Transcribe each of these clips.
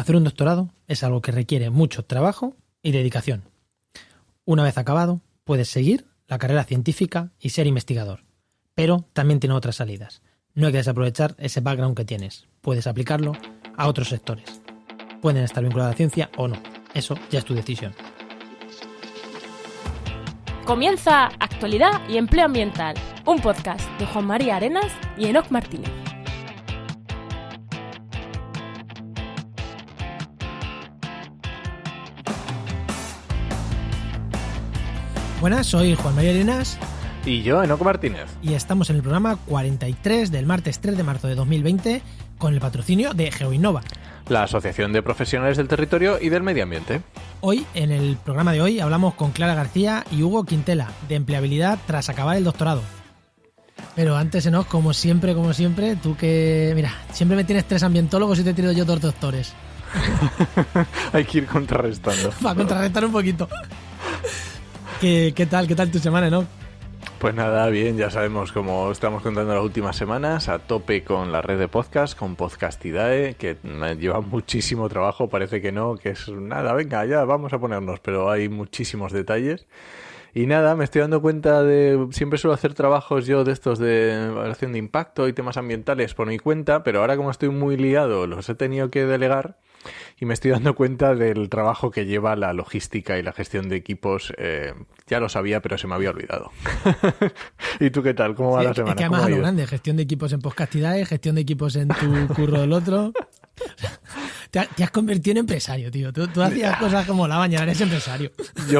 Hacer un doctorado es algo que requiere mucho trabajo y dedicación. Una vez acabado, puedes seguir la carrera científica y ser investigador, pero también tiene otras salidas. No hay que desaprovechar ese background que tienes. Puedes aplicarlo a otros sectores. Pueden estar vinculados a la ciencia o no. Eso ya es tu decisión. Comienza Actualidad y Empleo Ambiental, un podcast de Juan María Arenas y Enoc Martínez. Buenas, soy Juan María Arenas. Y yo, Enoc Martínez. Y estamos en el programa 43 del martes 3 de marzo de 2020 con el patrocinio de GeoInnova, la Asociación de Profesionales del Territorio y del Medio Ambiente. Hoy, en el programa de hoy, hablamos con Clara García y Hugo Quintela de empleabilidad tras acabar el doctorado. Pero antes, Enoc, como siempre, tú que... Mira, siempre me tienes 3 ambientólogos y te he tirado yo 2 doctores. Hay que ir contrarrestando. Para contrarrestar un poquito. ¿Qué tal tu semana, Enoc? Pues nada, bien, ya sabemos cómo estamos contando las últimas semanas, a tope con la red de podcast, con Podcastidae, que lleva muchísimo trabajo, parece que no, que es nada, venga, ya vamos a ponernos, pero hay muchísimos detalles. Y nada, me estoy dando cuenta de... Siempre suelo hacer trabajos yo de estos de evaluación de impacto y temas ambientales por mi cuenta, pero ahora como estoy muy liado los he tenido que delegar y me estoy dando cuenta del trabajo que lleva la logística y la gestión de equipos. Ya lo sabía, pero se me había olvidado. ¿Y tú qué tal? ¿Cómo va la semana? Es que además a lo grande, gestión de equipos en Podcastidae, gestión de equipos en tu curro del otro... Te has convertido en empresario, tío. Tú hacías cosas que molaban y ahora eres empresario. Yo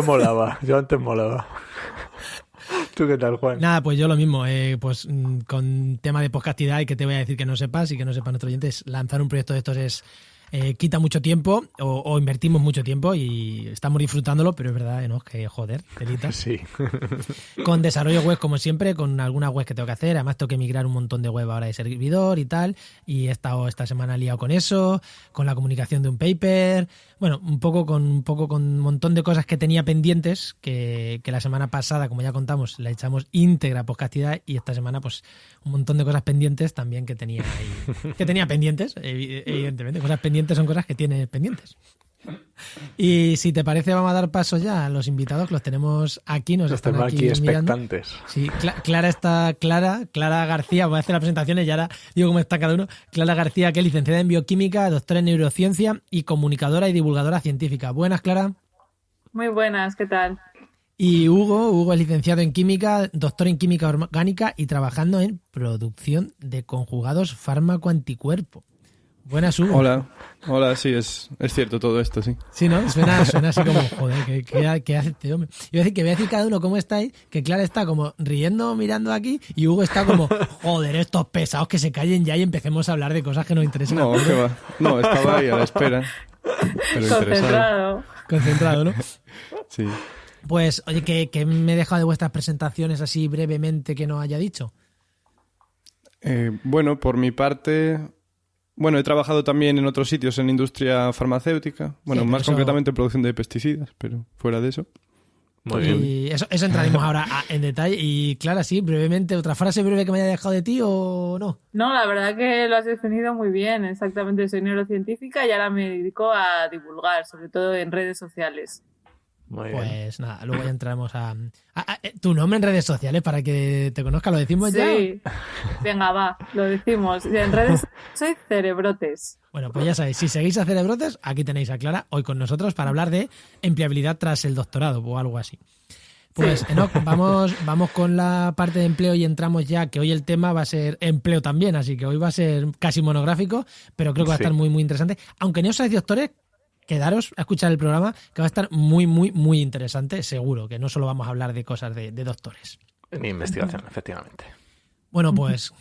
antes molaba. ¿Tú qué tal, Juan? Nada, pues yo lo mismo. Pues con tema de Podcastidae, que te voy a decir que no sepas y que no sepan nuestros oyentes, lanzar un proyecto de estos es... quita mucho tiempo o invertimos mucho tiempo y estamos disfrutándolo, pero es verdad, ¿no? Que joder, telita. Sí. Con desarrollo web, como siempre, con algunas webs que tengo que hacer. Además, tengo que migrar un montón de web ahora de servidor y tal. Y he estado esta semana liado con eso, con la comunicación de un paper. Bueno, un poco con un montón de cosas que tenía pendientes, que la semana pasada, como ya contamos, la echamos íntegra a Podcastidae, y esta semana, pues, un montón de cosas pendientes también que tenía ahí, que tenía pendientes, evidentemente. Cosas pendientes son cosas que tienes pendientes. Y si te parece, vamos a dar paso ya a los invitados, que los tenemos aquí, están aquí expectantes. Sí, Clara García, voy a hacer las presentaciones y ahora digo cómo está cada uno. Clara García, que es licenciada en bioquímica, doctora en neurociencia y comunicadora y divulgadora científica. Buenas, Clara. Muy buenas, ¿qué tal? Y Hugo es licenciado en química, doctor en química orgánica y trabajando en producción de conjugados fármaco-anticuerpo. Buenas, Hugo. Hola, sí, es cierto todo esto, sí. Sí, ¿no? Suena así como, joder, ¿qué hace este hombre? Yo voy a decir que voy a decir cada uno cómo estáis, que Clara está como riendo, mirando aquí, y Hugo está como, joder, estos pesados, que se callen ya y empecemos a hablar de cosas que nos interesan. No, ¿qué va? No, estaba ahí a la espera. Pero Concentrado, ¿no? Sí. Pues, oye, ¿qué me he dejado de vuestras presentaciones así brevemente que no haya dicho? Bueno, por mi parte... Bueno, he trabajado también en otros sitios en industria farmacéutica. Bueno, sí, más concretamente en producción de pesticidas, pero fuera de eso. Muy bien. Y eso entraremos ahora en detalle. Y Clara, sí, brevemente, ¿otra frase breve que me haya dejado de ti o no? No, la verdad que lo has definido muy bien. Exactamente, soy neurocientífica y ahora me dedico a divulgar, sobre todo en redes sociales. Muy bien. Pues nada, luego ya entramos a tu nombre en redes sociales para que te conozca, ¿lo decimos ya? Sí, venga, va, lo decimos. En redes soy Cerebrotes. Bueno, pues ya sabéis, si seguís a Cerebrotes, aquí tenéis a Clara hoy con nosotros para hablar de empleabilidad tras el doctorado o algo así. Pues, sí. Enoc, vamos con la parte de empleo y entramos ya, que hoy el tema va a ser empleo también, así que hoy va a ser casi monográfico, pero creo que va a estar muy, muy interesante. Aunque no seáis doctores, quedaros a escuchar el programa, que va a estar muy, muy, muy interesante, seguro, que no solo vamos a hablar de cosas de doctores. Ni investigación, efectivamente. Bueno, pues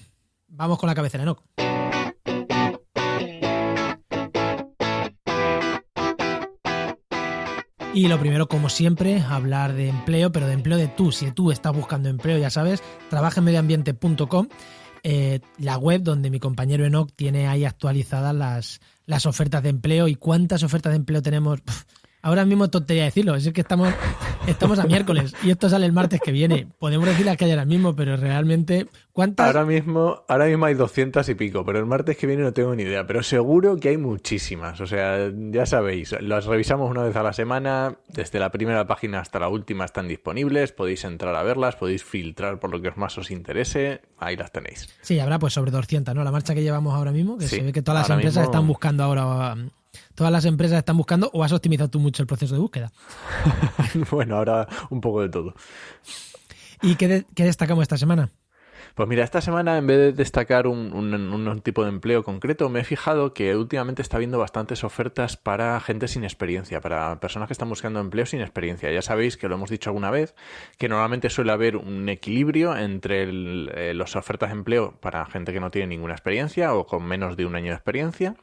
vamos con la cabecera, Enoc. Y lo primero, como siempre, hablar de empleo, pero de empleo de tú. Si tú estás buscando empleo, ya sabes, trabajaenmedioambiente.com, la web donde mi compañero Enoc tiene ahí actualizadas las ofertas de empleo. ¿Y cuántas ofertas de empleo tenemos? ahora mismo tontería decirlo, es que estamos a miércoles y esto sale el martes que viene. Podemos decir las que hay ahora mismo, pero realmente, ¿cuántas? Ahora mismo hay 200 y pico, pero el martes que viene no tengo ni idea, pero seguro que hay muchísimas. O sea, ya sabéis, las revisamos una vez a la semana, desde la primera página hasta la última están disponibles, podéis entrar a verlas, podéis filtrar por lo que más os interese, ahí las tenéis. Sí, habrá pues sobre 200, ¿no? La marcha que llevamos ahora mismo, que Sí, se ve que todas las ahora empresas mismo... están buscando ahora... Todas las empresas están buscando, o has optimizado tú mucho el proceso de búsqueda. Bueno, ahora un poco de todo. ¿Y qué destacamos esta semana? Pues mira, esta semana en vez de destacar un tipo de empleo concreto, me he fijado que últimamente está habiendo bastantes ofertas para gente sin experiencia, para personas que están buscando empleo sin experiencia. Ya sabéis que lo hemos dicho alguna vez, que normalmente suele haber un equilibrio entre las ofertas de empleo para gente que no tiene ninguna experiencia o con menos de un año de experiencia.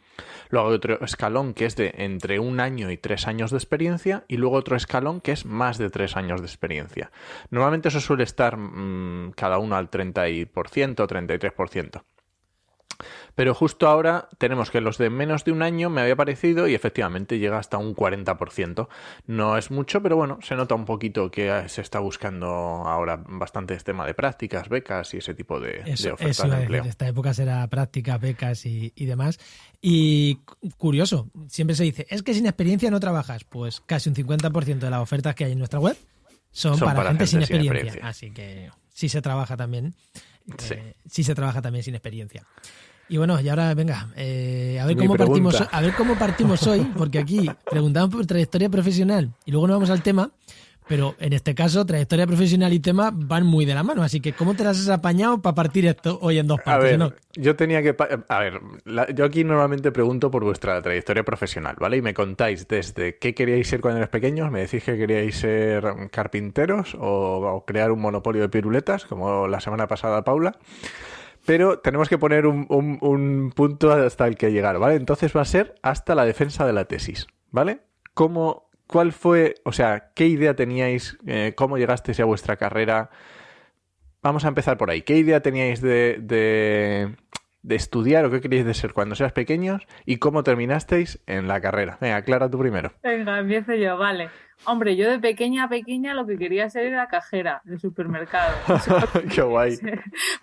Luego hay otro escalón que es de entre 1 año y 3 años de experiencia y luego otro escalón que es más de 3 años de experiencia. Normalmente eso suele estar cada uno al 30% o 33%. Pero justo ahora tenemos que los de menos de un año me había parecido y efectivamente llega hasta un 40%. No es mucho, pero bueno, se nota un poquito que se está buscando ahora bastante este tema de prácticas, becas y ese tipo de ofertas de empleo. Esta época será prácticas, becas y demás. Y curioso, siempre se dice, es que sin experiencia no trabajas. Pues casi un 50% de las ofertas que hay en nuestra web son para gente sin experiencia. Así que sí se trabaja también. Sí se trabaja también sin experiencia. Y bueno, y ahora venga, a ver cómo partimos hoy, porque aquí preguntamos por trayectoria profesional y luego nos vamos al tema, pero en este caso trayectoria profesional y tema van muy de la mano, así que ¿cómo te las has apañado para partir esto hoy en dos partes? A ver, ¿no? yo tenía que... yo aquí normalmente pregunto por vuestra trayectoria profesional, ¿vale? Y me contáis desde qué queríais ser cuando erais pequeños, me decís que queríais ser carpinteros o crear un monopolio de piruletas, como la semana pasada Paula. Pero tenemos que poner un punto hasta el que llegar, ¿vale? Entonces va a ser hasta la defensa de la tesis, ¿vale? ¿Cuál fue, o sea, qué idea teníais, cómo llegasteis a vuestra carrera? Vamos a empezar por ahí. ¿Qué idea teníais de estudiar o qué queríais de ser cuando seas pequeños y cómo terminasteis en la carrera? Venga, Clara, tú primero. Venga, empiezo yo, vale. Hombre, yo de pequeña lo que quería ser era cajera de supermercado. Qué guay.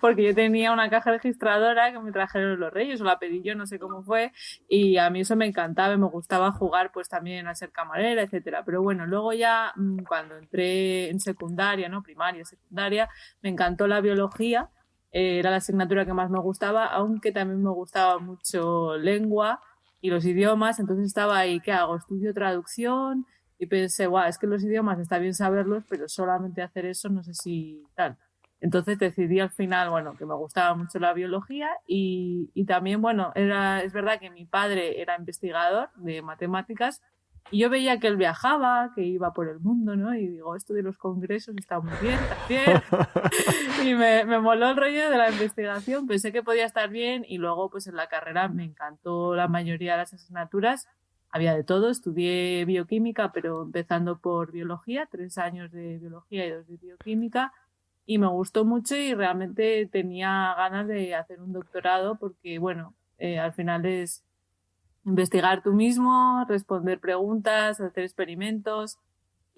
Porque yo tenía una caja registradora que me trajeron los Reyes, o la pedí yo, no sé cómo fue, y a mí eso me encantaba y me gustaba jugar pues también a ser camarera, etcétera. Pero bueno, luego ya cuando entré en secundaria, ¿no? Primaria, secundaria, me encantó la biología, era la asignatura que más me gustaba, aunque también me gustaba mucho lengua y los idiomas, entonces estaba ahí, ¿qué hago? ¿Estudio traducción? Y pensé, es que los idiomas está bien saberlos, pero solamente hacer eso no sé si tal. Entonces decidí al final, que me gustaba mucho la biología y también, es verdad que mi padre era investigador de matemáticas y yo veía que él viajaba, que iba por el mundo, ¿no? Y digo, esto de los congresos está muy bien también. Y me moló el rollo de la investigación, pensé que podía estar bien y luego pues en la carrera me encantó la mayoría de las asignaturas. Había de todo, estudié bioquímica, pero empezando por biología, 3 años de biología y 2 de bioquímica, y me gustó mucho y realmente tenía ganas de hacer un doctorado porque, al final es investigar tú mismo, responder preguntas, hacer experimentos,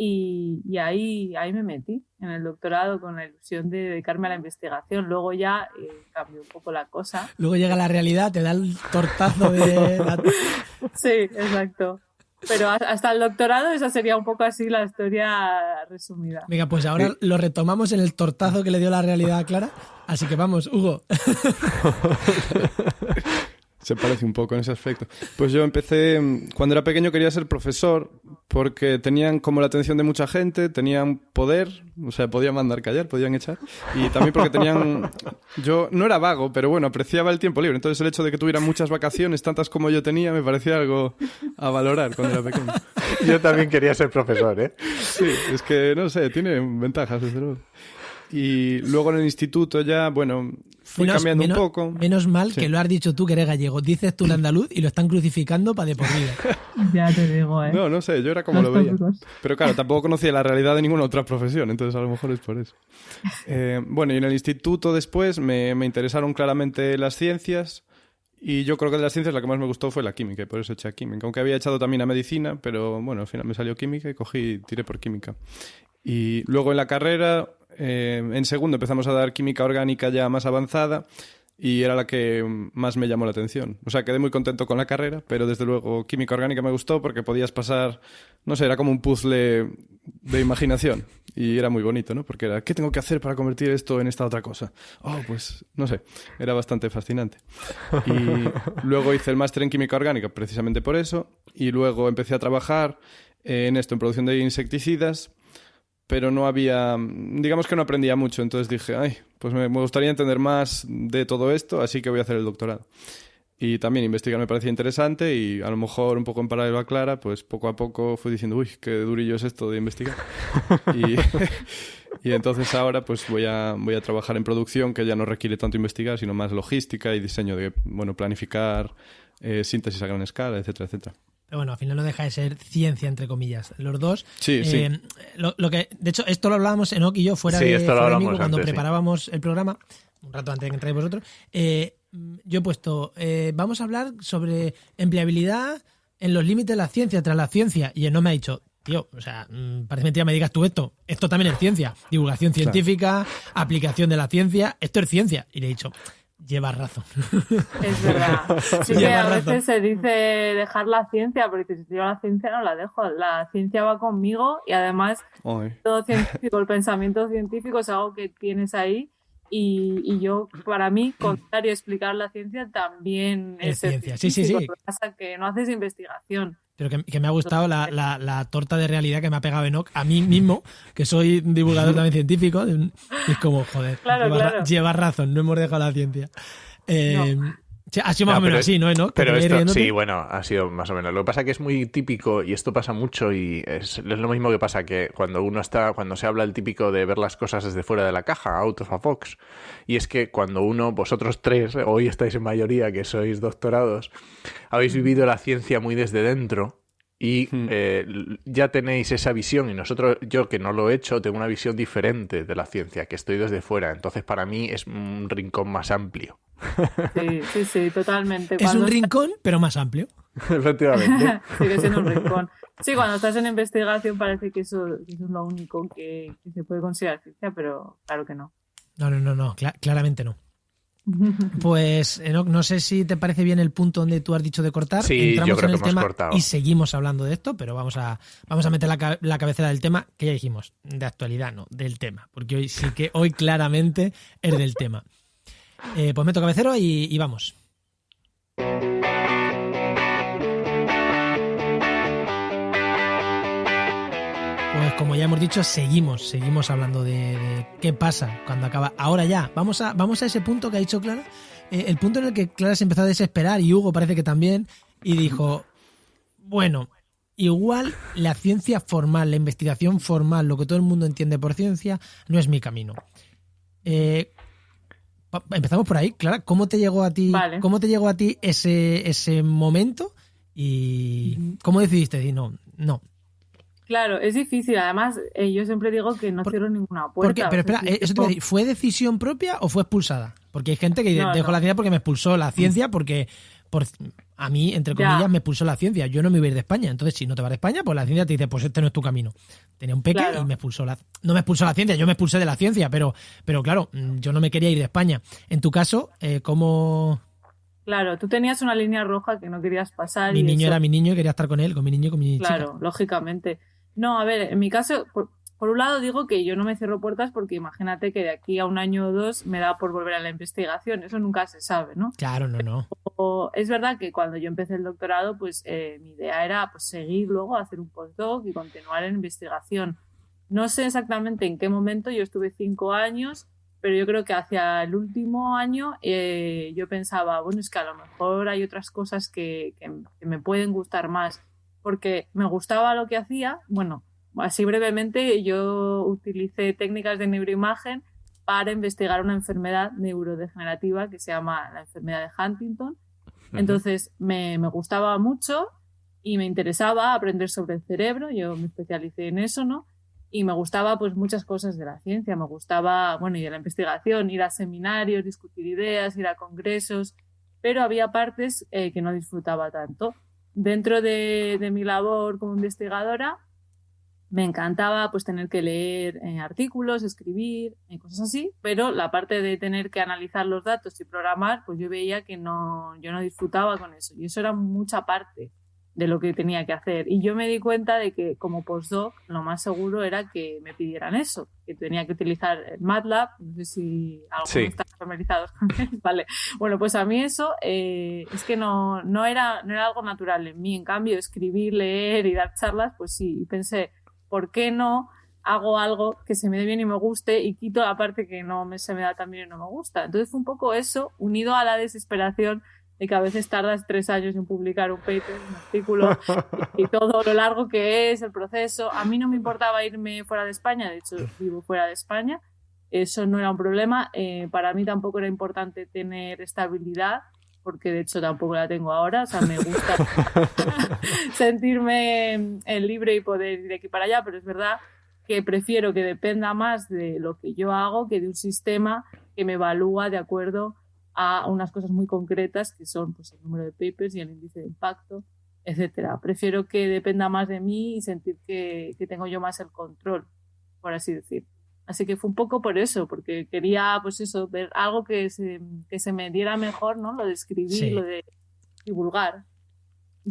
y ahí me metí en el doctorado con la ilusión de dedicarme a la investigación. Luego ya cambió un poco la cosa. Luego llega la realidad, te da el tortazo de... Sí, exacto. Pero hasta el doctorado esa sería un poco así la historia resumida. Venga, pues ahora lo retomamos en el tortazo que le dio la realidad a Clara. Así que vamos, Hugo. Se parece un poco en ese aspecto. Pues yo empecé, cuando era pequeño quería ser profesor porque tenían como la atención de mucha gente, tenían poder, o sea, podían mandar callar, podían echar, y también porque yo no era vago, pero apreciaba el tiempo libre, entonces el hecho de que tuvieran muchas vacaciones, tantas como yo tenía, me parecía algo a valorar cuando era pequeño. Yo también quería ser profesor, ¿eh? Sí, es que, no sé, tiene ventajas, desde luego. Y luego en el instituto ya, fui cambiando un poco. Menos mal que lo has dicho tú, que eres gallego. Dices tú en andaluz y lo están crucificando para de por vida. Ya te digo, ¿eh? No sé, yo era como lo veía. Pero claro, tampoco conocía la realidad de ninguna otra profesión, entonces a lo mejor es por eso. Y en el instituto después me interesaron claramente las ciencias Y yo creo que de las ciencias la que más me gustó fue la química, y por eso eché a química. Aunque había echado también a medicina, pero bueno, al final me salió química y tiré por química. Y luego en la carrera, en segundo empezamos a dar química orgánica ya más avanzada, y era la que más me llamó la atención. O sea, quedé muy contento con la carrera, pero desde luego química orgánica me gustó porque podías pasar, no sé, era como un puzzle de imaginación. Y era muy bonito, ¿no? Porque era, ¿qué tengo que hacer para convertir esto en esta otra cosa? Oh, pues, no sé, era bastante fascinante. Y luego hice el máster en química orgánica precisamente por eso, y luego empecé a trabajar en esto, en producción de insecticidas, pero no había, digamos que no aprendía mucho, entonces dije, ay, pues me gustaría entender más de todo esto, así que voy a hacer el doctorado. Y también investigar me parecía interesante, y a lo mejor un poco en paralelo a Clara, pues poco a poco fui diciendo, uy, qué durillo es esto de investigar. Y entonces ahora pues voy a trabajar en producción, que ya no requiere tanto investigar, sino más logística y diseño de, bueno, planificar, síntesis a gran escala, etcétera, etcétera. Pero bueno, al final no deja de ser ciencia, entre comillas. Los dos. Sí, sí. Lo que, de hecho, esto lo hablábamos Enoch y yo fuera de micro cuando preparábamos el programa, un rato antes de que entráis vosotros. Yo he puesto, vamos a hablar sobre empleabilidad en los límites de la ciencia, tras la ciencia. Y él no me ha dicho, tío, o sea, parece mentira me digas tú esto. Esto también es ciencia. Divulgación científica, aplicación de la ciencia. Esto es ciencia. Y le he dicho, llevas razón. Es verdad. Sí que a veces se dice dejar la ciencia, porque si yo la ciencia no la dejo. La ciencia va conmigo y además todo científico, el pensamiento científico es algo que tienes ahí. Y yo, para mí, contrario a explicar la ciencia, también es ciencia. Sí. Lo que pasa es que no haces investigación. Pero que me ha gustado la torta de realidad que me ha pegado Enoch a mí mismo, que soy divulgador también científico. Es como, joder, claro. Llevas razón, no hemos dejado la ciencia. No. Ha sido más o menos así, ¿no, Enoch? Pero esto, sí, bueno, ha sido más o menos. Lo que pasa es que es muy típico, y esto pasa mucho, y es lo mismo que pasa que cuando se habla el típico de ver las cosas desde fuera de la caja, out of a box, y es que cuando vosotros tres, hoy estáis en mayoría, que sois doctorados, habéis vivido la ciencia muy desde dentro, y ya tenéis esa visión, y yo que no lo he hecho, tengo una visión diferente de la ciencia, que estoy desde fuera, entonces para mí es un rincón más amplio. Sí, totalmente. Es un rincón, pero más amplio. Efectivamente. Sigue siendo un rincón. Sí, cuando estás en investigación parece que eso es lo único que se puede considerar ciencia, pero claro que no. No, claramente no. Pues, Enoch, no sé si te parece bien el punto donde tú has dicho de cortar. Sí, entramos yo creo en el que hemos tema cortado. Y seguimos hablando de esto, pero vamos a meter la cabecera del tema, que ya dijimos, de no, del tema, porque hoy claramente es del tema. Pues meto cabecero y vamos. Pues como ya hemos dicho, seguimos hablando de qué pasa cuando acaba. Ahora ya, vamos a ese punto que ha dicho Clara, el punto en el que Clara se empezó a desesperar, y Hugo parece que también, y dijo, bueno, igual la ciencia formal, la investigación formal, lo que todo el mundo entiende por ciencia, no es mi camino. Empezamos por ahí, Clara. ¿Cómo te llegó a ti? Vale. ¿Cómo te llegó a ti ese momento? Y ¿cómo decidiste decir no? Claro, es difícil. Además, yo siempre digo que no cierro ninguna puerta. Pero espera, eso te voy a decir, ¿fue decisión propia o fue expulsada? Porque hay gente que dejó la ciencia porque me expulsó la ciencia, porque a mí, entre comillas, me expulsó la ciencia. Yo no me iba a ir de España. Entonces, si no te vas de España, pues la ciencia te dice, pues este no es tu camino. Tenía un peque y me expulsó no me expulsó la ciencia, yo me expulsé de la ciencia, pero claro, yo no me quería ir de España. En tu caso, ¿cómo...? Claro, tú tenías una línea roja que no querías pasar. Mi niño era mi niño y quería estar con él, con mi niño y con mi chica. Claro, lógicamente. No, a ver, en mi caso, por un lado digo que yo no me cierro puertas porque imagínate que de aquí a un año o dos me da por volver a la investigación. Eso nunca se sabe, ¿no? Claro, no. Es verdad que cuando yo empecé el doctorado, pues mi idea era pues seguir luego, hacer un postdoc y continuar en investigación. No sé exactamente en qué momento, yo estuve 5 años, pero yo creo que hacia el último año yo pensaba, bueno, es que a lo mejor hay otras cosas que me pueden gustar más, porque me gustaba lo que hacía. Bueno, así brevemente, yo utilicé técnicas de neuroimagen para investigar una enfermedad neurodegenerativa que se llama la enfermedad de Huntington. Entonces me gustaba mucho y me interesaba aprender sobre el cerebro. Yo me especialicé en eso, ¿no? Y me gustaba pues muchas cosas de la ciencia. Me gustaba, bueno, y de la investigación, ir a seminarios, discutir ideas, ir a congresos. pero había partes que no disfrutaba tanto. Dentro de mi labor como investigadora, me encantaba pues tener que leer artículos, escribir, cosas así, pero la parte de tener que analizar los datos y programar, pues yo veía que yo no disfrutaba con eso. Y eso era mucha parte de lo que tenía que hacer. Y yo me di cuenta de que como postdoc lo más seguro era que me pidieran eso, que tenía que utilizar el MATLAB, no sé si algunos están familiarizados con él. Vale. Bueno, pues a mí eso es que no era algo natural en mí. En cambio, escribir, leer y dar charlas, pues sí. Y pensé, ¿por qué no hago algo que se me dé bien y me guste y quito la parte que se me da tan bien y no me gusta? Entonces fue un poco eso, unido a la desesperación de que a veces tardas 3 años en publicar un paper, un artículo, y todo lo largo que es el proceso. A mí no me importaba irme fuera de España, de hecho vivo fuera de España, eso no era un problema. Para mí tampoco era importante tener estabilidad, porque de hecho tampoco la tengo ahora, o sea, me gusta sentirme libre y poder ir de aquí para allá, pero es verdad que prefiero que dependa más de lo que yo hago que de un sistema que me evalúa de acuerdo a unas cosas muy concretas que son pues, el número de papers y el índice de impacto, etcétera. Prefiero que dependa más de mí y sentir que tengo yo más el control, por así decir. Así que fue un poco por eso, porque quería pues eso, ver algo que se me diera mejor, ¿no? Lo de escribir, lo de divulgar.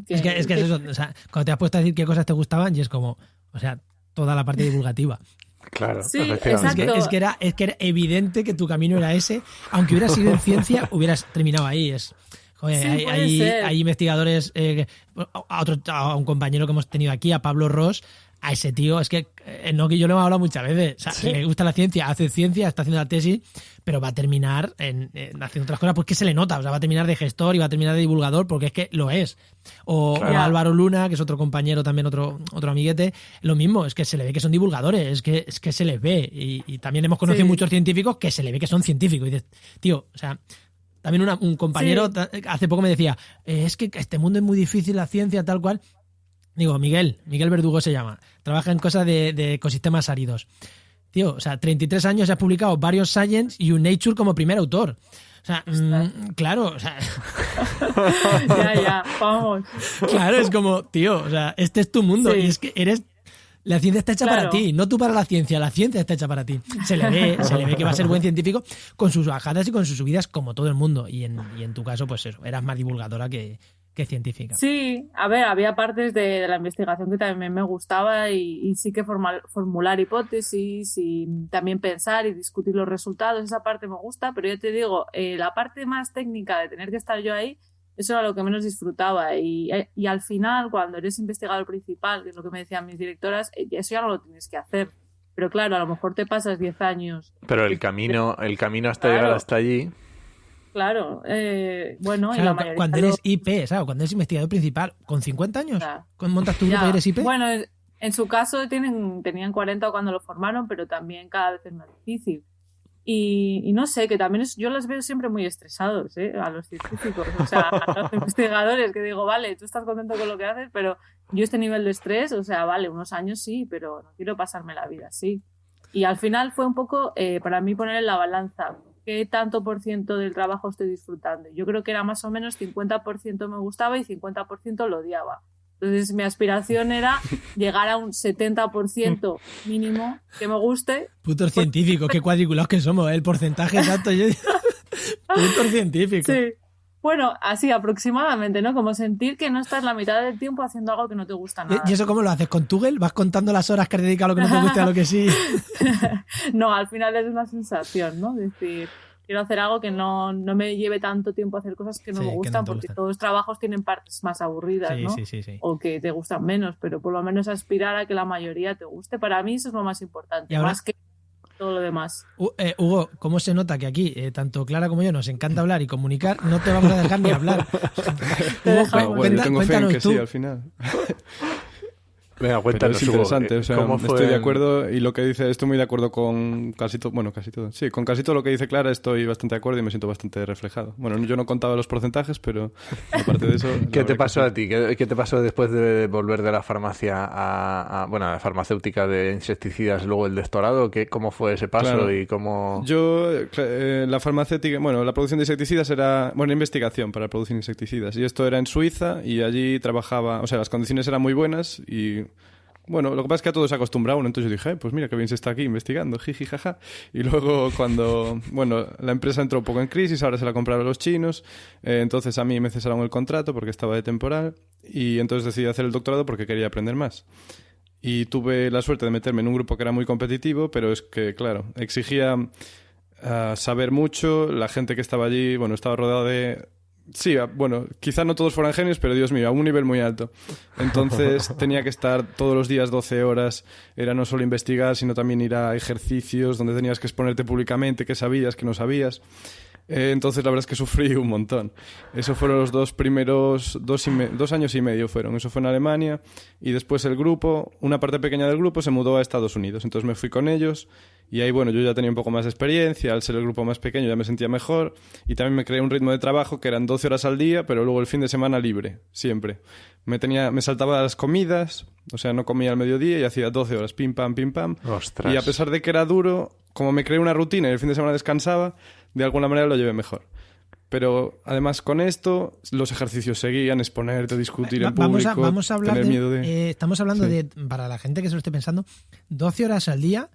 Es que es eso, o sea, cuando te has puesto a decir qué cosas te gustaban y es como, o sea, toda la parte divulgativa. Claro, sí, efectivamente. Es que era eviente que tu camino era ese. Aunque hubieras sido en ciencia, hubieras terminado ahí. Joder, sí, hay investigadores, a un compañero que hemos tenido aquí, a Pablo Ross, a ese tío, es que no, que yo lo he hablado muchas veces, o sea, ¿sí? Le gusta la ciencia, hace ciencia, está haciendo la tesis, pero va a terminar haciendo otras cosas, pues que se le nota, o sea, va a terminar de gestor y va a terminar de divulgador, porque es que lo es. O Álvaro Luna, que es otro compañero también, otro amiguete, lo mismo, es que se le ve que son divulgadores, es que se les ve, y también hemos conocido muchos científicos que se le ve que son científicos, y dices, tío, o sea, también un compañero hace poco me decía, es que este mundo es muy difícil, la ciencia, tal cual. Digo, Miguel Verdugo se llama, trabaja en cosas de ecosistemas áridos. Tío, o sea, 33 años, has publicado varios Science y un Nature como primer autor. O sea, claro, o sea... ya, vamos. Claro, es como, tío, o sea, este es tu mundo y es que la ciencia está hecha para ti, no tú para la ciencia está hecha para ti. Se le ve que va a ser buen científico con sus bajadas y con sus subidas como todo el mundo. Y en tu caso, pues eso, eras más divulgadora que científica. Sí, a ver, había partes de la investigación que también me gustaba y sí que formular hipótesis y también pensar y discutir los resultados, esa parte me gusta, pero yo te digo, la parte más técnica de tener que estar yo ahí, eso era lo que menos disfrutaba y al final, cuando eres investigador principal, que es lo que me decían mis directoras, eso ya no lo tienes que hacer. Pero claro, a lo mejor te pasas 10 años. Pero el camino hasta llegar hasta allí... Claro, bueno, claro, y la mayoría cuando eres IP, ¿sabes? Cuando eres investigador principal, ¿con 50 años? Claro. ¿Montas tu grupo y eres IP? Bueno, en su caso tenían 40 cuando lo formaron, pero también cada vez es más difícil. Y no sé, que también yo los veo siempre muy estresados, a los científicos, o sea, a los investigadores, que digo, vale, tú estás contento con lo que haces, pero yo este nivel de estrés, o sea, vale, unos años sí, pero no quiero pasarme la vida así. Y al final fue un poco, para mí, poner en la balanza qué tanto por ciento del trabajo estoy disfrutando. Yo creo que era más o menos 50% me gustaba y 50% lo odiaba. Entonces mi aspiración era llegar a un 70% mínimo que me guste. Putos científicos, qué cuadriculados que somos, el porcentaje exacto. Putos científicos. Sí. Bueno, así aproximadamente, ¿no? Como sentir que no estás la mitad del tiempo haciendo algo que no te gusta nada. ¿Y eso cómo lo haces? ¿Con Tugel? ¿Vas contando las horas que has dedicado a lo que no te gusta y a lo que sí? No, al final es una sensación, ¿no? Es decir, quiero hacer algo que no me lleve tanto tiempo a hacer cosas que no me gustan, porque todos los trabajos tienen partes más aburridas, ¿no? Sí. O que te gustan menos, pero por lo menos aspirar a que la mayoría te guste. Para mí eso es lo más importante, ahora, más que todo lo demás. Hugo, ¿cómo se nota que aquí, tanto Clara como yo, nos encanta hablar y comunicar? No te vamos a dejar ni hablar. Hugo, bueno, yo tengo fe en que sí, al final. Venga, Pero cuéntanos, es interesante, Hugo, o sea, ¿cómo fue estoy de en- acuerdo y lo que dice, estoy muy de acuerdo con casi todo, bueno, casi todo. Sí, con casi todo lo que dice Clara estoy bastante de acuerdo y me siento bastante reflejado. Bueno, yo no contaba los porcentajes, pero aparte de eso... la ¿Qué te verdad que pasó sí. a ti? ¿Qué te pasó después de volver de la farmacia bueno, a la farmacéutica de insecticidas, luego el doctorado? ¿Cómo fue ese paso Claro. y cómo...? Yo, la farmacéutica, bueno, la producción de insecticidas era, bueno, investigación para producir insecticidas. Y esto era en Suiza y allí trabajaba, o sea, las condiciones eran muy buenas y, bueno, lo que pasa es que a todos se acostumbraban. Entonces yo dije, pues mira qué bien se está aquí investigando, jiji, jaja. Y luego cuando, bueno, la empresa entró un poco en crisis, ahora se la compraron los chinos, entonces a mí me cesaron el contrato porque estaba de temporal y entonces decidí hacer el doctorado porque quería aprender más. Y tuve la suerte de meterme en un grupo que era muy competitivo, pero es que, claro, exigía saber mucho. La gente que estaba allí, bueno, estaba rodeado de... Sí, bueno, quizá no todos fueran genios, pero Dios mío, a un nivel muy alto. Entonces tenía que estar todos los días 12 horas. Era no solo investigar, sino también ir a ejercicios donde tenías que exponerte públicamente qué sabías, qué no sabías. Entonces la verdad es que sufrí un montón. Eso fueron los dos primeros 2 años y medio fueron. Eso fue en Alemania y después el grupo, una parte pequeña del grupo se mudó a Estados Unidos. Entonces me fui con ellos y ahí, bueno, yo ya tenía un poco más de experiencia. Al ser el grupo más pequeño ya me sentía mejor y también me creé un ritmo de trabajo que eran 12 horas al día, pero luego el fin de semana libre, siempre. Me saltaba las comidas, o sea, no comía al mediodía y hacía 12 horas, pim, pam, pim, pam. Ostras. Y a pesar de que era duro, como me creé una rutina y el fin de semana descansaba, de alguna manera lo llevé mejor. Pero además con esto, los ejercicios seguían, exponerte, discutir en público, Vamos a hablar tener miedo de... estamos hablando Sí. de, para la gente que se lo esté pensando, 12 horas al día.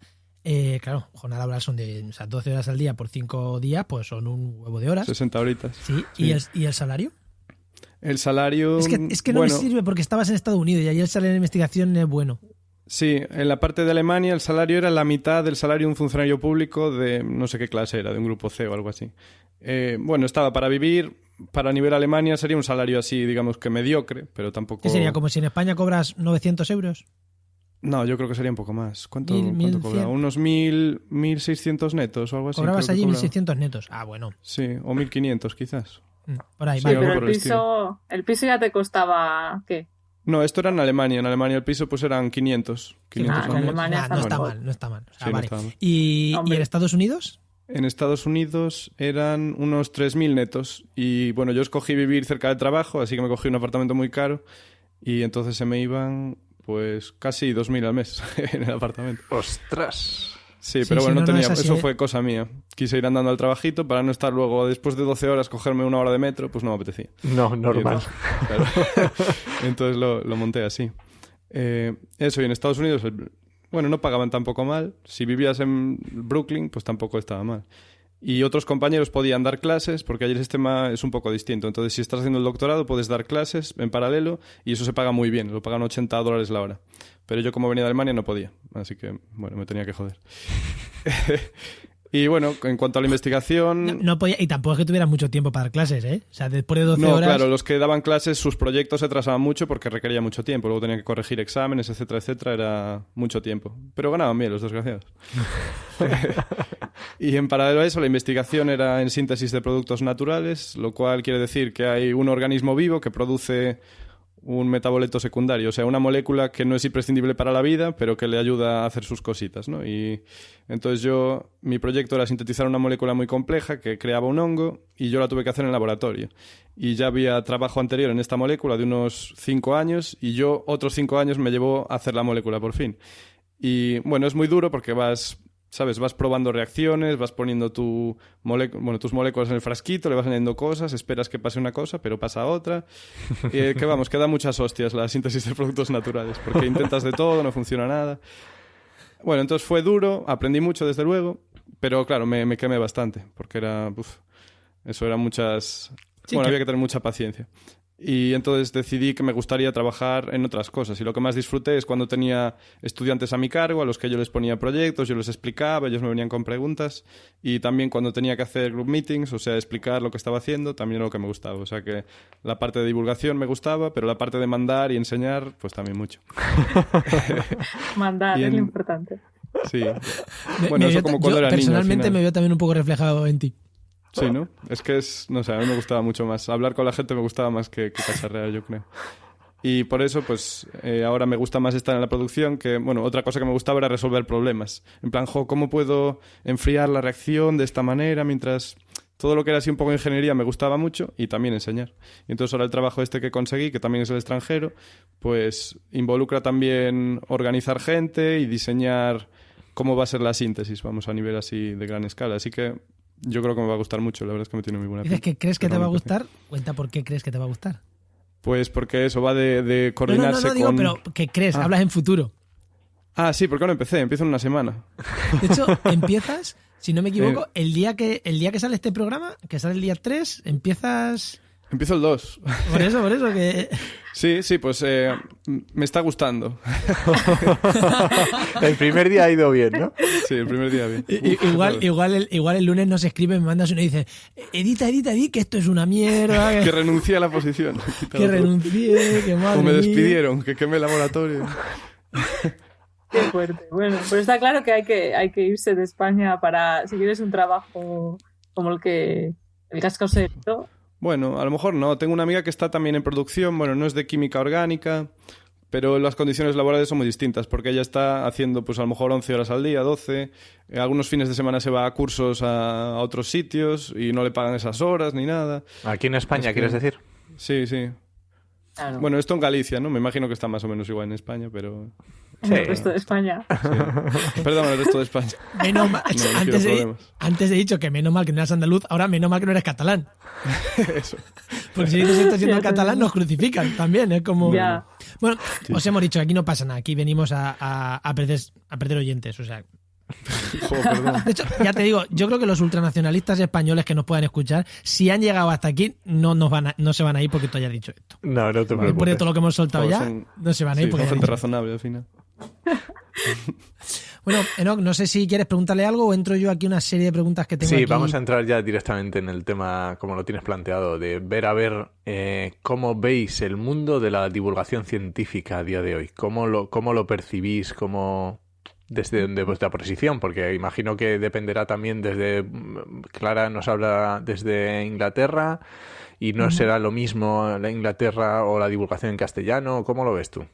Claro, jornada laboral son de, o sea, 12 horas al día por 5 días, pues son un huevo de horas. 60 horitas. Sí. Sí. ¿Y el salario? El salario... Es que no bueno, me sirve porque estabas en Estados Unidos y allí el salario de investigación es bueno. Sí, en la parte de Alemania el salario era la mitad del salario de un funcionario público de no sé qué clase era, de un grupo C o algo así. Bueno, estaba para vivir, para nivel Alemania sería un salario así, digamos que mediocre, pero tampoco... ¿Qué sería? ¿Como si en España cobras 900 euros? No, yo creo que sería un poco más. ¿Cuánto, Mil, cuánto 1100. cobraba? Unos 1.600 netos o algo así. Cobrabas creo allí que cobraba. 1.600 netos. Ah, bueno. Sí, o 1.500 quizás. Por ahí, Sí, vale. algo Pero por el el piso ya te costaba, ¿qué? No, esto era en Alemania. En Alemania el piso pues eran 500. 500 en al mes. Alemania Nah, está no está mejor. mal, no está mal. O sea, Sí, no vale. estaba mal. ¿Y Hombre. en Estados Unidos? En Estados Unidos eran unos 3.000 netos. Y bueno, yo escogí vivir cerca del trabajo, así que me cogí un apartamento muy caro. Y entonces se me iban pues casi 2.000 al mes en el apartamento. ¡Ostras! Sí, Sí, pero sí, bueno, no, no tenía, es así, eso ¿eh? fue cosa mía. Quise ir andando al trabajito para no estar luego, después de 12 horas, cogerme 1 hora de metro, pues no me apetecía. No, Y normal. entonces, claro. Entonces lo monté así. Eso, y en Estados Unidos, bueno, no pagaban tampoco mal. Si vivías en Brooklyn, pues tampoco estaba mal. Y otros compañeros podían dar clases, porque allí el sistema es un poco distinto. Entonces, si estás haciendo el doctorado, puedes dar clases en paralelo y eso se paga muy bien. Lo pagan $80 la hora. Pero yo, como venía de Alemania, no podía. Así que, bueno, me tenía que joder. Y bueno, en cuanto a la investigación... No podía, y tampoco es que tuvieras mucho tiempo para dar clases, ¿eh? O sea, después de 12 No, horas... claro, los que daban clases, sus proyectos se atrasaban mucho porque requería mucho tiempo. Luego tenían que corregir exámenes, etcétera, etcétera. Era mucho tiempo. Pero ganaban bien los desgraciados. Y en paralelo a eso, la investigación era en síntesis de productos naturales, lo cual quiere decir que hay un organismo vivo que produce un metaboleto secundario, o sea, una molécula que no es imprescindible para la vida, pero que le ayuda a hacer sus cositas, ¿no? Y entonces mi proyecto era sintetizar una molécula muy compleja que creaba un hongo y yo la tuve que hacer en el laboratorio. Y ya había trabajo anterior en esta molécula de unos 5 años y yo otros 5 años me llevó a hacer la molécula por fin. Y bueno, es muy duro porque vas probando reacciones, vas poniendo tus moléculas en el frasquito, le vas añadiendo cosas, esperas que pase una cosa, pero pasa otra. Que da muchas hostias la síntesis de productos naturales, porque intentas de todo, no funciona nada. Bueno, entonces fue duro, aprendí mucho desde luego, pero claro, me quemé bastante, porque eso eran muchas... Sí, había que tener mucha paciencia. Y entonces decidí que me gustaría trabajar en otras cosas. Y lo que más disfruté es cuando tenía estudiantes a mi cargo, a los que yo les ponía proyectos, yo les explicaba, ellos me venían con preguntas. Y también cuando tenía que hacer group meetings, o sea, explicar lo que estaba haciendo, también era lo que me gustaba. O sea que la parte de divulgación me gustaba, pero la parte de mandar y enseñar, pues también mucho. Mandar, Y es lo importante. Sí. Bueno, eso como cuando era niño. al Personalmente final. me veo también un poco reflejado en ti. Sí, ¿no? Es que no sé, a mí me gustaba mucho más. Hablar con la gente me gustaba más que cacharrear, yo creo. Y por eso, pues, ahora me gusta más estar en la producción, que, bueno, otra cosa que me gustaba era resolver problemas. En plan, ¿cómo puedo enfriar la reacción de esta manera? Mientras todo lo que era así un poco de ingeniería me gustaba mucho, y también enseñar. Y entonces ahora el trabajo que conseguí, que también es el extranjero, pues involucra también organizar gente y diseñar cómo va a ser la síntesis, vamos, a nivel así de gran escala. Así que yo creo que me va a gustar mucho, la verdad es que me tiene muy buena pinta. ¿Dices que crees que te va a gustar? Cuenta por qué crees que te va a gustar. Pues porque eso va de coordinarse no, digo, con... pero ¿qué crees? Hablas en futuro. Sí, porque no empiezo en una semana. De hecho, empiezas, si no me equivoco, el día que sale este programa, que sale el día 3, empiezas... Empiezo el 2. Por eso que... Sí, pues me está gustando. El primer día ha ido bien, ¿no? Sí, el primer día bien. Igual el lunes nos escribe, me mandas uno y dice, edita, que esto es una mierda. Que renuncié a la posición. Que renuncié, que madre O me mía. despidieron, que quemé el laboratorio. Qué fuerte. Bueno, pues está claro que hay que irse de España para, si quieres un trabajo como el que has conseguido. Bueno, a lo mejor no. Tengo una amiga que está también en producción, bueno, no es de química orgánica, pero las condiciones laborales son muy distintas, porque ella está haciendo, pues a lo mejor 11 horas al día, 12, algunos fines de semana se va a cursos a otros sitios y no le pagan esas horas ni nada. Aquí en España, ¿quieres decir? Sí. Claro. Bueno, esto en Galicia, ¿no? Me imagino que está más o menos igual en España, pero... En el resto de España. Sí. Perdón, el resto de España. Menos mal, No antes he dicho que menos mal que no eras andaluz, ahora menos mal que no eres catalán. Eso. Porque si dices esto siendo catalán nos crucifican también, es como... Ya. Bueno, os hemos dicho que aquí no pasa nada, aquí venimos a perder oyentes, o sea... Perdón. De hecho, ya te digo, yo creo que los ultranacionalistas españoles que nos puedan escuchar, si han llegado hasta aquí, no se van a ir porque tú hayas dicho esto. No te preocupes. Por todo lo que hemos soltado ya, no se van a ir porque son ya gente han dicho. razonable al final. Bueno, Enoch, no sé si quieres preguntarle algo o entro yo aquí una serie de preguntas que tengo Sí, aquí. vamos a entrar ya directamente en el tema como lo tienes planteado, de ver cómo veis el mundo de la divulgación científica a día de hoy. ¿Cómo lo percibís? Desde vuestra posición, porque imagino que dependerá también desde... Clara nos habla desde Inglaterra y no será lo mismo la Inglaterra o la divulgación en castellano. ¿Cómo lo ves tú?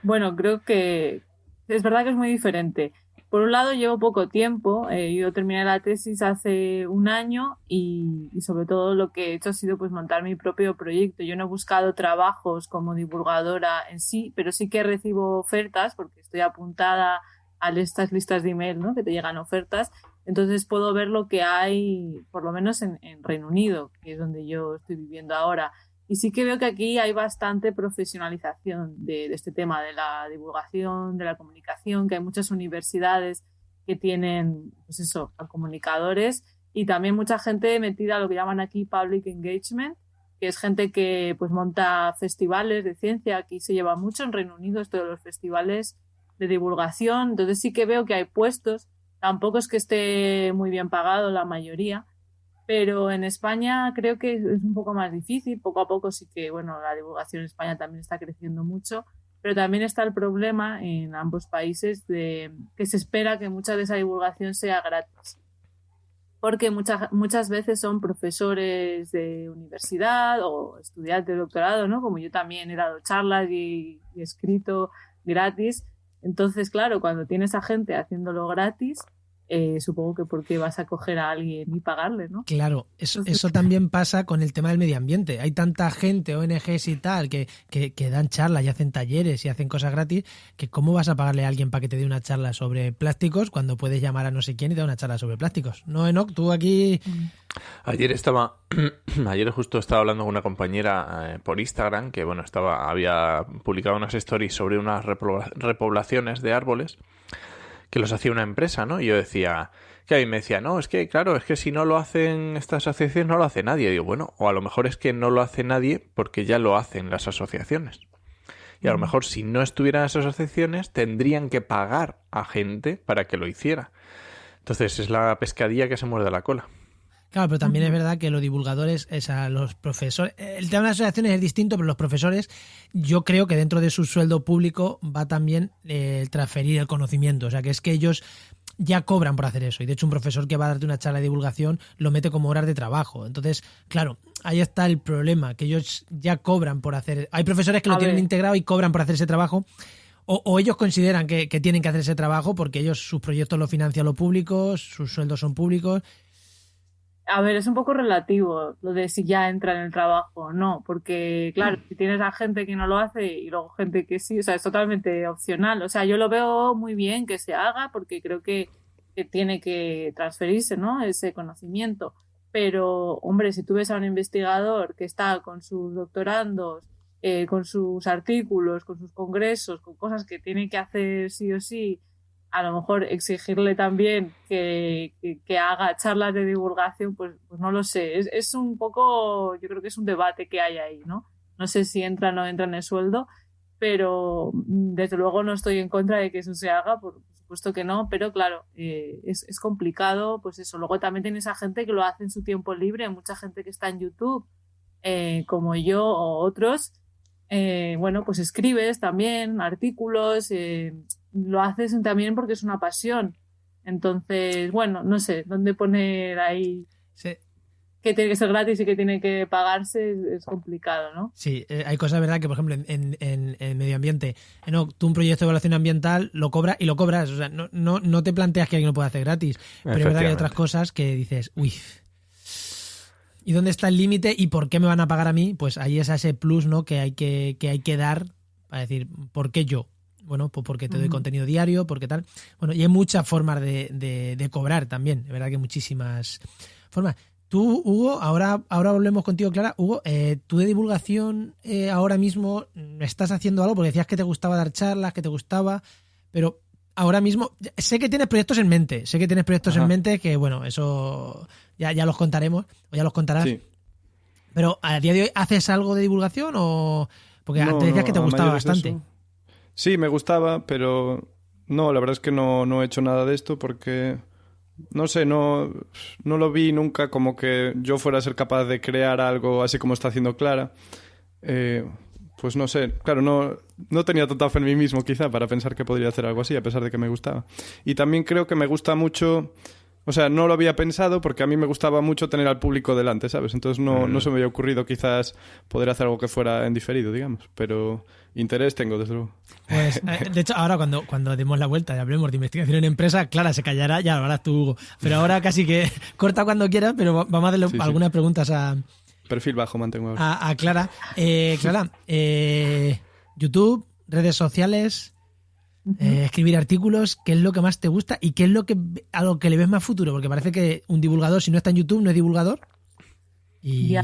Bueno, creo que es verdad que es muy diferente. Por un lado, llevo poco tiempo. Yo terminé la tesis hace un año y sobre todo lo que he hecho ha sido pues montar mi propio proyecto. Yo no he buscado trabajos como divulgadora en sí, pero sí que recibo ofertas porque estoy apuntada a estas listas de email, ¿no? Que te llegan ofertas. Entonces puedo ver lo que hay, por lo menos en Reino Unido, que es donde yo estoy viviendo ahora. Y sí que veo que aquí hay bastante profesionalización de este tema, de la divulgación, de la comunicación, que hay muchas universidades que tienen, pues eso, a comunicadores y también mucha gente metida a lo que llaman aquí public engagement, que es gente que pues monta festivales de ciencia. Aquí se lleva mucho en Reino Unido esto de los festivales de divulgación. Entonces sí que veo que hay puestos. Tampoco es que esté muy bien pagado la mayoría, pero en España creo que es un poco más difícil. Poco a poco sí que, bueno, la divulgación en España también está creciendo mucho, pero también está el problema en ambos países de que se espera que mucha de esa divulgación sea gratis. Porque muchas veces son profesores de universidad o estudiantes de doctorado, ¿no? Como yo también he dado charlas y he escrito gratis. Entonces, claro, cuando tienes a gente haciéndolo gratis, supongo que porque vas a coger a alguien y pagarle, ¿no? Claro, eso también pasa con el tema del medio ambiente. Hay tanta gente, ONGs y tal, que dan charlas y hacen talleres y hacen cosas gratis, que ¿cómo vas a pagarle a alguien para que te dé una charla sobre plásticos cuando puedes llamar a no sé quién y te da una charla sobre plásticos? ¿No, Enoch? Tú aquí... Ayer justo estaba hablando con una compañera por Instagram que, bueno, había publicado unas stories sobre unas repoblaciones de árboles que los hacía una empresa, ¿no? Y yo decía, que a mí me decía, no, es que claro, es que si no lo hacen estas asociaciones no lo hace nadie. Y digo, bueno, o a lo mejor es que no lo hace nadie porque ya lo hacen las asociaciones. Y a lo mejor si no estuvieran esas asociaciones tendrían que pagar a gente para que lo hiciera. Entonces es la pescadilla que se muerde la cola. Claro, pero también es verdad que los divulgadores, los profesores, el tema de las asociaciones es distinto, pero los profesores, yo creo que dentro de su sueldo público va también el transferir el conocimiento. O sea, que es que ellos, ya cobran por hacer eso. Y de hecho un profesor que va a darte una charla de divulgación lo mete como horas de trabajo. Entonces, claro, ahí está el problema, que ellos ya cobran por hacer... Hay profesores que lo tienen integrado y cobran por hacer ese trabajo, o ellos consideran que tienen que hacer ese trabajo porque ellos sus proyectos los financian lo público, sus sueldos son públicos. A ver, es un poco relativo lo de si ya entra en el trabajo o no, porque claro, si tienes a gente que no lo hace y luego gente que sí, o sea, es totalmente opcional. O sea, yo lo veo muy bien que se haga porque creo que tiene que transferirse, ¿no? Ese conocimiento. Pero, hombre, si tú ves a un investigador que está con sus doctorandos, con sus artículos, con sus congresos, con cosas que tiene que hacer sí o sí, a lo mejor exigirle también que haga charlas de divulgación, pues no lo sé. Es un poco, yo creo que es un debate que hay ahí, ¿no? No sé si entra o no entra en el sueldo, pero desde luego no estoy en contra de que eso se haga, por supuesto que no, pero claro, es complicado, pues eso. Luego también tienes a gente que lo hace en su tiempo libre, mucha gente que está en YouTube, como yo o otros, bueno, pues escribes también artículos, lo haces también porque es una pasión. Entonces, bueno, no sé dónde poner ahí Sí. que tiene que ser gratis y que tiene que pagarse, es complicado, ¿no? Sí, hay cosas, ¿verdad? Que, por ejemplo, en medio ambiente, no, tú un proyecto de evaluación ambiental lo cobras y lo cobras. O sea, no te planteas que alguien lo puede hacer gratis. Pero es verdad que hay otras cosas que dices, uy, ¿y dónde está el límite y por qué me van a pagar a mí? Pues ahí es ese plus, ¿no? Que hay que dar para decir, ¿por qué yo? Bueno, pues porque te doy contenido diario, porque tal. Bueno, y hay muchas formas de cobrar también. Es verdad que hay muchísimas formas. Tú, Hugo, ahora volvemos contigo, Clara. Hugo, tú de divulgación ahora mismo estás haciendo algo porque decías que te gustaba dar charlas, que te gustaba, pero ahora mismo sé que tienes proyectos en mente. Sé que tienes proyectos en mente que, bueno, eso ya los contaremos o ya los contarás. Sí. Pero a día de hoy, ¿haces algo de divulgación o...? Porque antes decías que te gustaba bastante. Sí, me gustaba, pero no, la verdad es que no he hecho nada de esto porque, no sé, no lo vi nunca como que yo fuera a ser capaz de crear algo así como está haciendo Clara. Pues no sé, claro, no tenía tanta fe en mí mismo quizá para pensar que podría hacer algo así, a pesar de que me gustaba. Y también creo que me gusta mucho... O sea, no lo había pensado porque a mí me gustaba mucho tener al público delante, ¿sabes? Entonces no se me había ocurrido quizás poder hacer algo que fuera en diferido, digamos. Pero interés tengo, desde luego. Pues, de hecho, ahora cuando demos la vuelta y hablemos de investigación en empresa, Clara se callará, ya lo harás tú, Hugo. Pero ahora casi que corta cuando quieras, pero vamos a hacerle algunas preguntas a... Perfil bajo mantengo ahora. A Clara. Clara, YouTube, redes sociales... escribir artículos, ¿qué es lo que más te gusta y qué es a lo que le ves más futuro? Porque parece que un divulgador, si no está en YouTube, no es divulgador. Y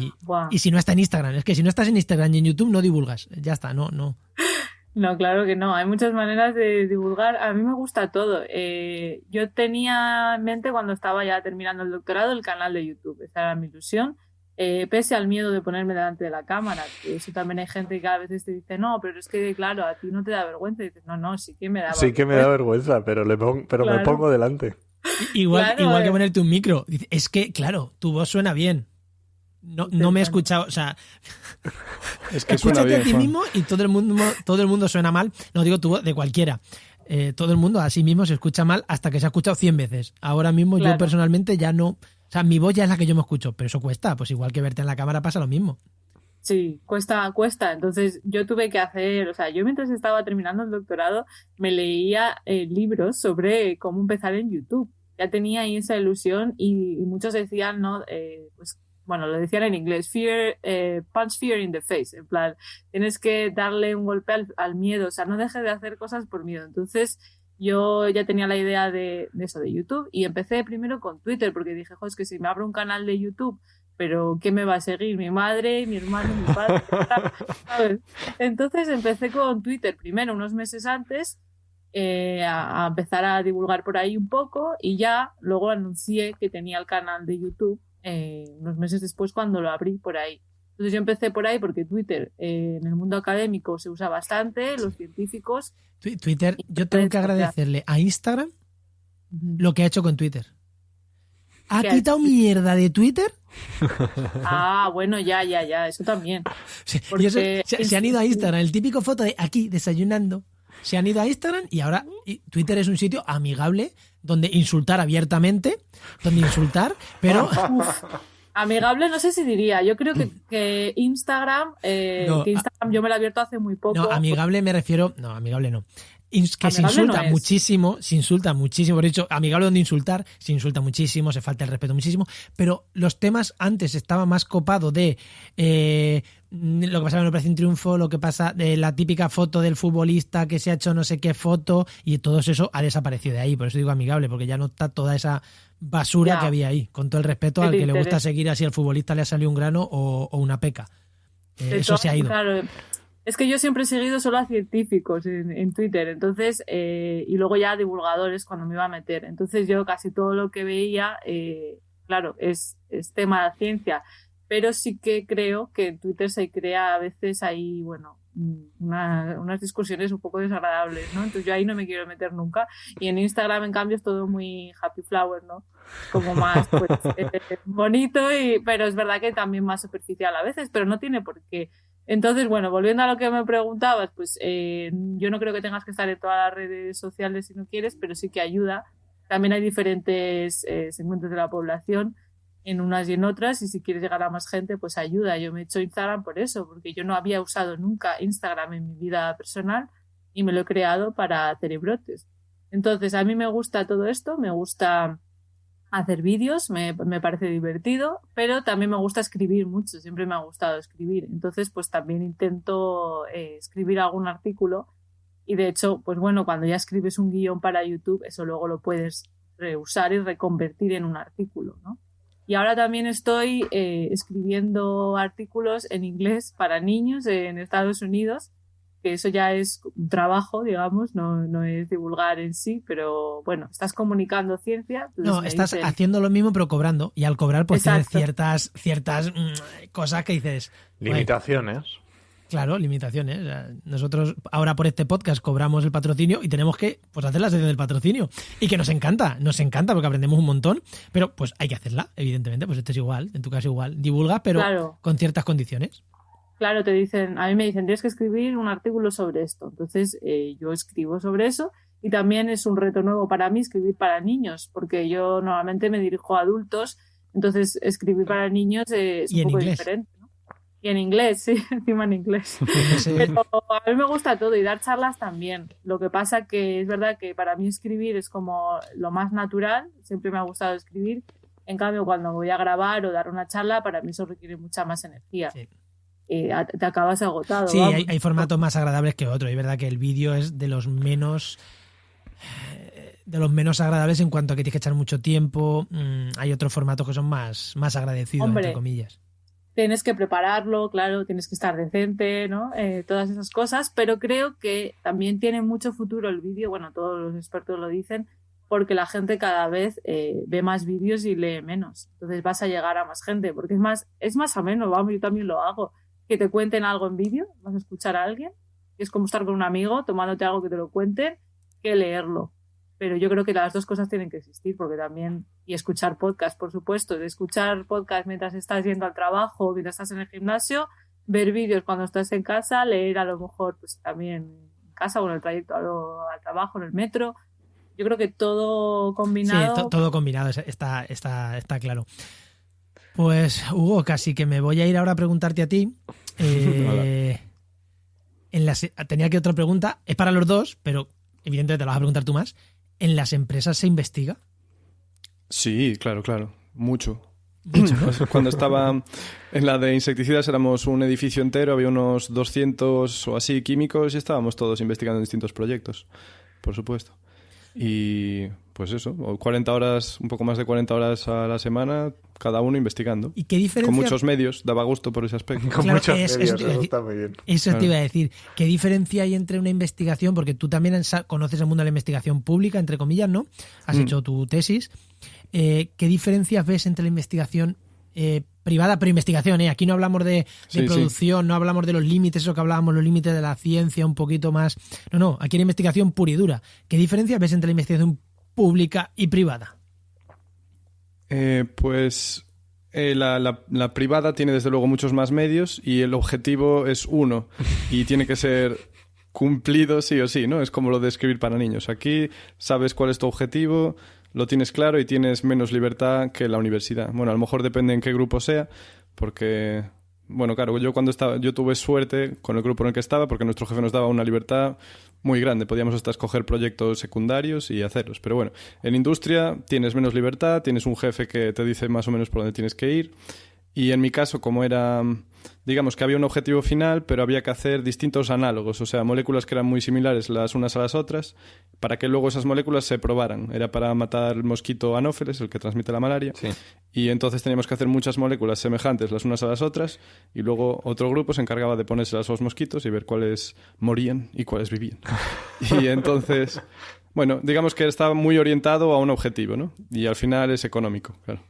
si no está en Instagram, es que si no estás en Instagram y en YouTube, no divulgas. Ya está, no. No, claro que no. Hay muchas maneras de divulgar. A mí me gusta todo. Yo tenía en mente cuando estaba ya terminando el doctorado el canal de YouTube. Esa era mi ilusión. Pese al miedo de ponerme delante de la cámara, que eso también hay gente que a veces te dice, no, pero es que claro, a ti no te da vergüenza, y dices, no, sí que me da vergüenza. Sí que me da vergüenza, pero me pongo delante. Igual que ponerte un micro. Es que, claro, tu voz suena bien. No me he escuchado, o sea, es que escúchate bien, a ti Juan. mismo y todo el mundo suena mal. No digo tu voz, de cualquiera. Todo el mundo a sí mismo se escucha mal hasta que se ha escuchado 100 veces. Ahora mismo yo personalmente ya no... O sea, mi voz ya es la que yo me escucho, pero eso cuesta. Pues igual que verte en la cámara pasa lo mismo. Sí, cuesta. Entonces yo tuve que hacer, o sea, yo mientras estaba terminando el doctorado me leía libros sobre cómo empezar en YouTube. Ya tenía ahí esa ilusión y muchos decían, ¿no? Pues bueno, lo decían en inglés, punch fear in the face. En plan, tienes que darle un golpe al miedo, o sea, no dejes de hacer cosas por miedo. Entonces... yo ya tenía la idea de eso, de YouTube, y empecé primero con Twitter, porque dije, es que si me abro un canal de YouTube, pero ¿qué me va a seguir? ¿Mi madre, mi hermano, mi padre? ¿Sabes? Entonces empecé con Twitter primero, unos meses antes, a empezar a divulgar por ahí un poco, y ya luego anuncié que tenía el canal de YouTube unos meses después cuando lo abrí por ahí. Entonces yo empecé por ahí porque Twitter en el mundo académico se usa bastante, los científicos... Twitter, yo tengo que agradecerle a Instagram lo que ha hecho con Twitter. ¿Ha quitado mierda de Twitter? Ah, bueno, ya, eso también. Se han ido a Instagram, el típico foto de aquí desayunando, se han ido a Instagram y ahora Twitter es un sitio amigable donde insultar abiertamente, pero... Amigable no sé si diría. Yo creo que Instagram, No, que Instagram yo me lo he abierto hace muy poco. No, amigable me refiero... No, amigable no. Que se Amigable insulta no es. muchísimo, por dicho, amigable donde insultar, se insulta muchísimo, se falta el respeto muchísimo, pero los temas antes estaba más copado de lo que pasaba en Operación Triunfo, lo que pasa de la típica foto del futbolista que se ha hecho no sé qué foto, y todo eso ha desaparecido de ahí, por eso digo amigable, porque ya no está toda esa basura Ya. que había ahí, con todo el respeto ¿Qué al te que le gusta interesa? seguir así al futbolista le ha salido un grano o una peca. De Eso se ha ido. Claro, es que yo siempre he seguido solo a científicos en Twitter, entonces, y luego ya a divulgadores cuando me iba a meter. Entonces yo casi todo lo que veía, claro, es tema de ciencia, pero sí que creo que en Twitter se crea a veces ahí, bueno, unas discusiones un poco desagradables, ¿no? Entonces yo ahí no me quiero meter nunca. Y en Instagram, en cambio, es todo muy happy flower, ¿no? Como más, pues, bonito, pero es verdad que también más superficial a veces, pero no tiene por qué. Entonces, bueno, volviendo a lo que me preguntabas, pues yo no creo que tengas que estar en todas las redes sociales si no quieres, pero sí que ayuda. También hay diferentes segmentos de la población en unas y en otras, y si quieres llegar a más gente, pues ayuda. Yo me he hecho Instagram por eso, porque yo no había usado nunca Instagram en mi vida personal y me lo he creado para cerebrotes. Entonces, a mí me gusta todo esto, me gusta hacer vídeos, me parece divertido, pero también me gusta escribir mucho, siempre me ha gustado escribir. Entonces, pues también intento escribir algún artículo y de hecho, pues bueno, cuando ya escribes un guión para YouTube, eso luego lo puedes reusar y reconvertir en un artículo, ¿no? Y ahora también estoy escribiendo artículos en inglés para niños en Estados Unidos, que eso ya es un trabajo, digamos, no es divulgar en sí, pero bueno, estás comunicando ciencia. No, estás haciendo lo mismo pero cobrando, y al cobrar pues tienes ciertas cosas que dices... Limitaciones. Claro, limitaciones. O sea, nosotros ahora por este podcast cobramos el patrocinio y tenemos que pues hacer la sección del patrocinio. Y que nos encanta porque aprendemos un montón, pero pues hay que hacerla, evidentemente. Pues esto es igual, en tu caso igual. Divulga, pero claro, con ciertas condiciones. Claro, a mí me dicen, tienes que escribir un artículo sobre esto. Entonces yo escribo sobre eso y también es un reto nuevo para mí escribir para niños, porque yo normalmente me dirijo a adultos, entonces escribir para niños es un poco diferente. Y en inglés, sí, encima en inglés. Sí. Pero a mí me gusta todo y dar charlas también. Lo que pasa que es verdad que para mí escribir es como lo más natural, siempre me ha gustado escribir. En cambio, cuando voy a grabar o dar una charla, para mí eso requiere mucha más energía. Sí. Te acabas agotado. Sí, hay formatos más agradables que otros. Es verdad que el vídeo es de los menos agradables en cuanto a que tienes que echar mucho tiempo. Hay otros formatos que son más agradecidos, entre comillas. Tienes que prepararlo, claro, tienes que estar decente, ¿no? Todas esas cosas, pero creo que también tiene mucho futuro el vídeo, bueno, todos los expertos lo dicen, porque la gente cada vez ve más vídeos y lee menos. Entonces vas a llegar a más gente, porque es más ameno, vamos, yo también lo hago. Que te cuenten algo en vídeo, vas a escuchar a alguien, que es como estar con un amigo tomándote algo que te lo cuenten, que leerlo. Pero yo creo que las dos cosas tienen que existir, porque también, y escuchar podcast, por supuesto, de escuchar podcast mientras estás yendo al trabajo, mientras estás en el gimnasio, ver vídeos cuando estás en casa, leer a lo mejor pues también en casa o en el trayecto al trabajo, en el metro. Yo creo que todo combinado... Sí, todo combinado, está claro. Pues, Hugo, casi que me voy a ir ahora a preguntarte a ti. Tenía aquí otra pregunta, es para los dos, pero evidentemente te la vas a preguntar tú más. ¿En las empresas se investiga? Sí, claro, mucho. Mucho, ¿no? Cuando estaba en la de insecticidas éramos un edificio entero, había unos 200 o así químicos y estábamos todos investigando en distintos proyectos, por supuesto. Y pues eso, 40 horas, un poco más de 40 horas a la semana, cada uno investigando. ¿Y qué diferencia? Con muchos medios, daba gusto por ese aspecto. Con muchos medios, eso está muy bien. Eso te iba a decir. ¿Qué diferencia hay entre una investigación? Porque tú también conoces el mundo de la investigación pública, entre comillas, ¿no? Has hecho tu tesis. ¿Qué diferencias ves entre la investigación privada, pero investigación, aquí no hablamos de producción, no hablamos de los límites, eso que hablábamos, los límites de la ciencia un poquito más. No, aquí hay investigación pura y dura. ¿Qué diferencias ves entre la investigación pública y privada? La privada tiene desde luego muchos más medios y el objetivo es uno y tiene que ser cumplido sí o sí, ¿no? Es como lo de escribir para niños. Aquí sabes cuál es tu objetivo, lo tienes claro y tienes menos libertad que la universidad. Bueno, a lo mejor depende en qué grupo sea, porque, bueno, claro, yo tuve suerte con el grupo en el que estaba, porque nuestro jefe nos daba una libertad muy grande. Podíamos hasta escoger proyectos secundarios y hacerlos. Pero bueno, en industria tienes menos libertad, tienes un jefe que te dice más o menos por dónde tienes que ir. Y en mi caso, como era, digamos que había un objetivo final, pero había que hacer distintos análogos, o sea, moléculas que eran muy similares las unas a las otras, para que luego esas moléculas se probaran. Era para matar el mosquito Anófeles, el que transmite la malaria, Sí. y entonces teníamos que hacer muchas moléculas semejantes las unas a las otras, y luego otro grupo se encargaba de ponérselas a los mosquitos y ver cuáles morían y cuáles vivían. Y entonces, bueno, digamos que estaba muy orientado a un objetivo, ¿no? Y al final es económico, claro.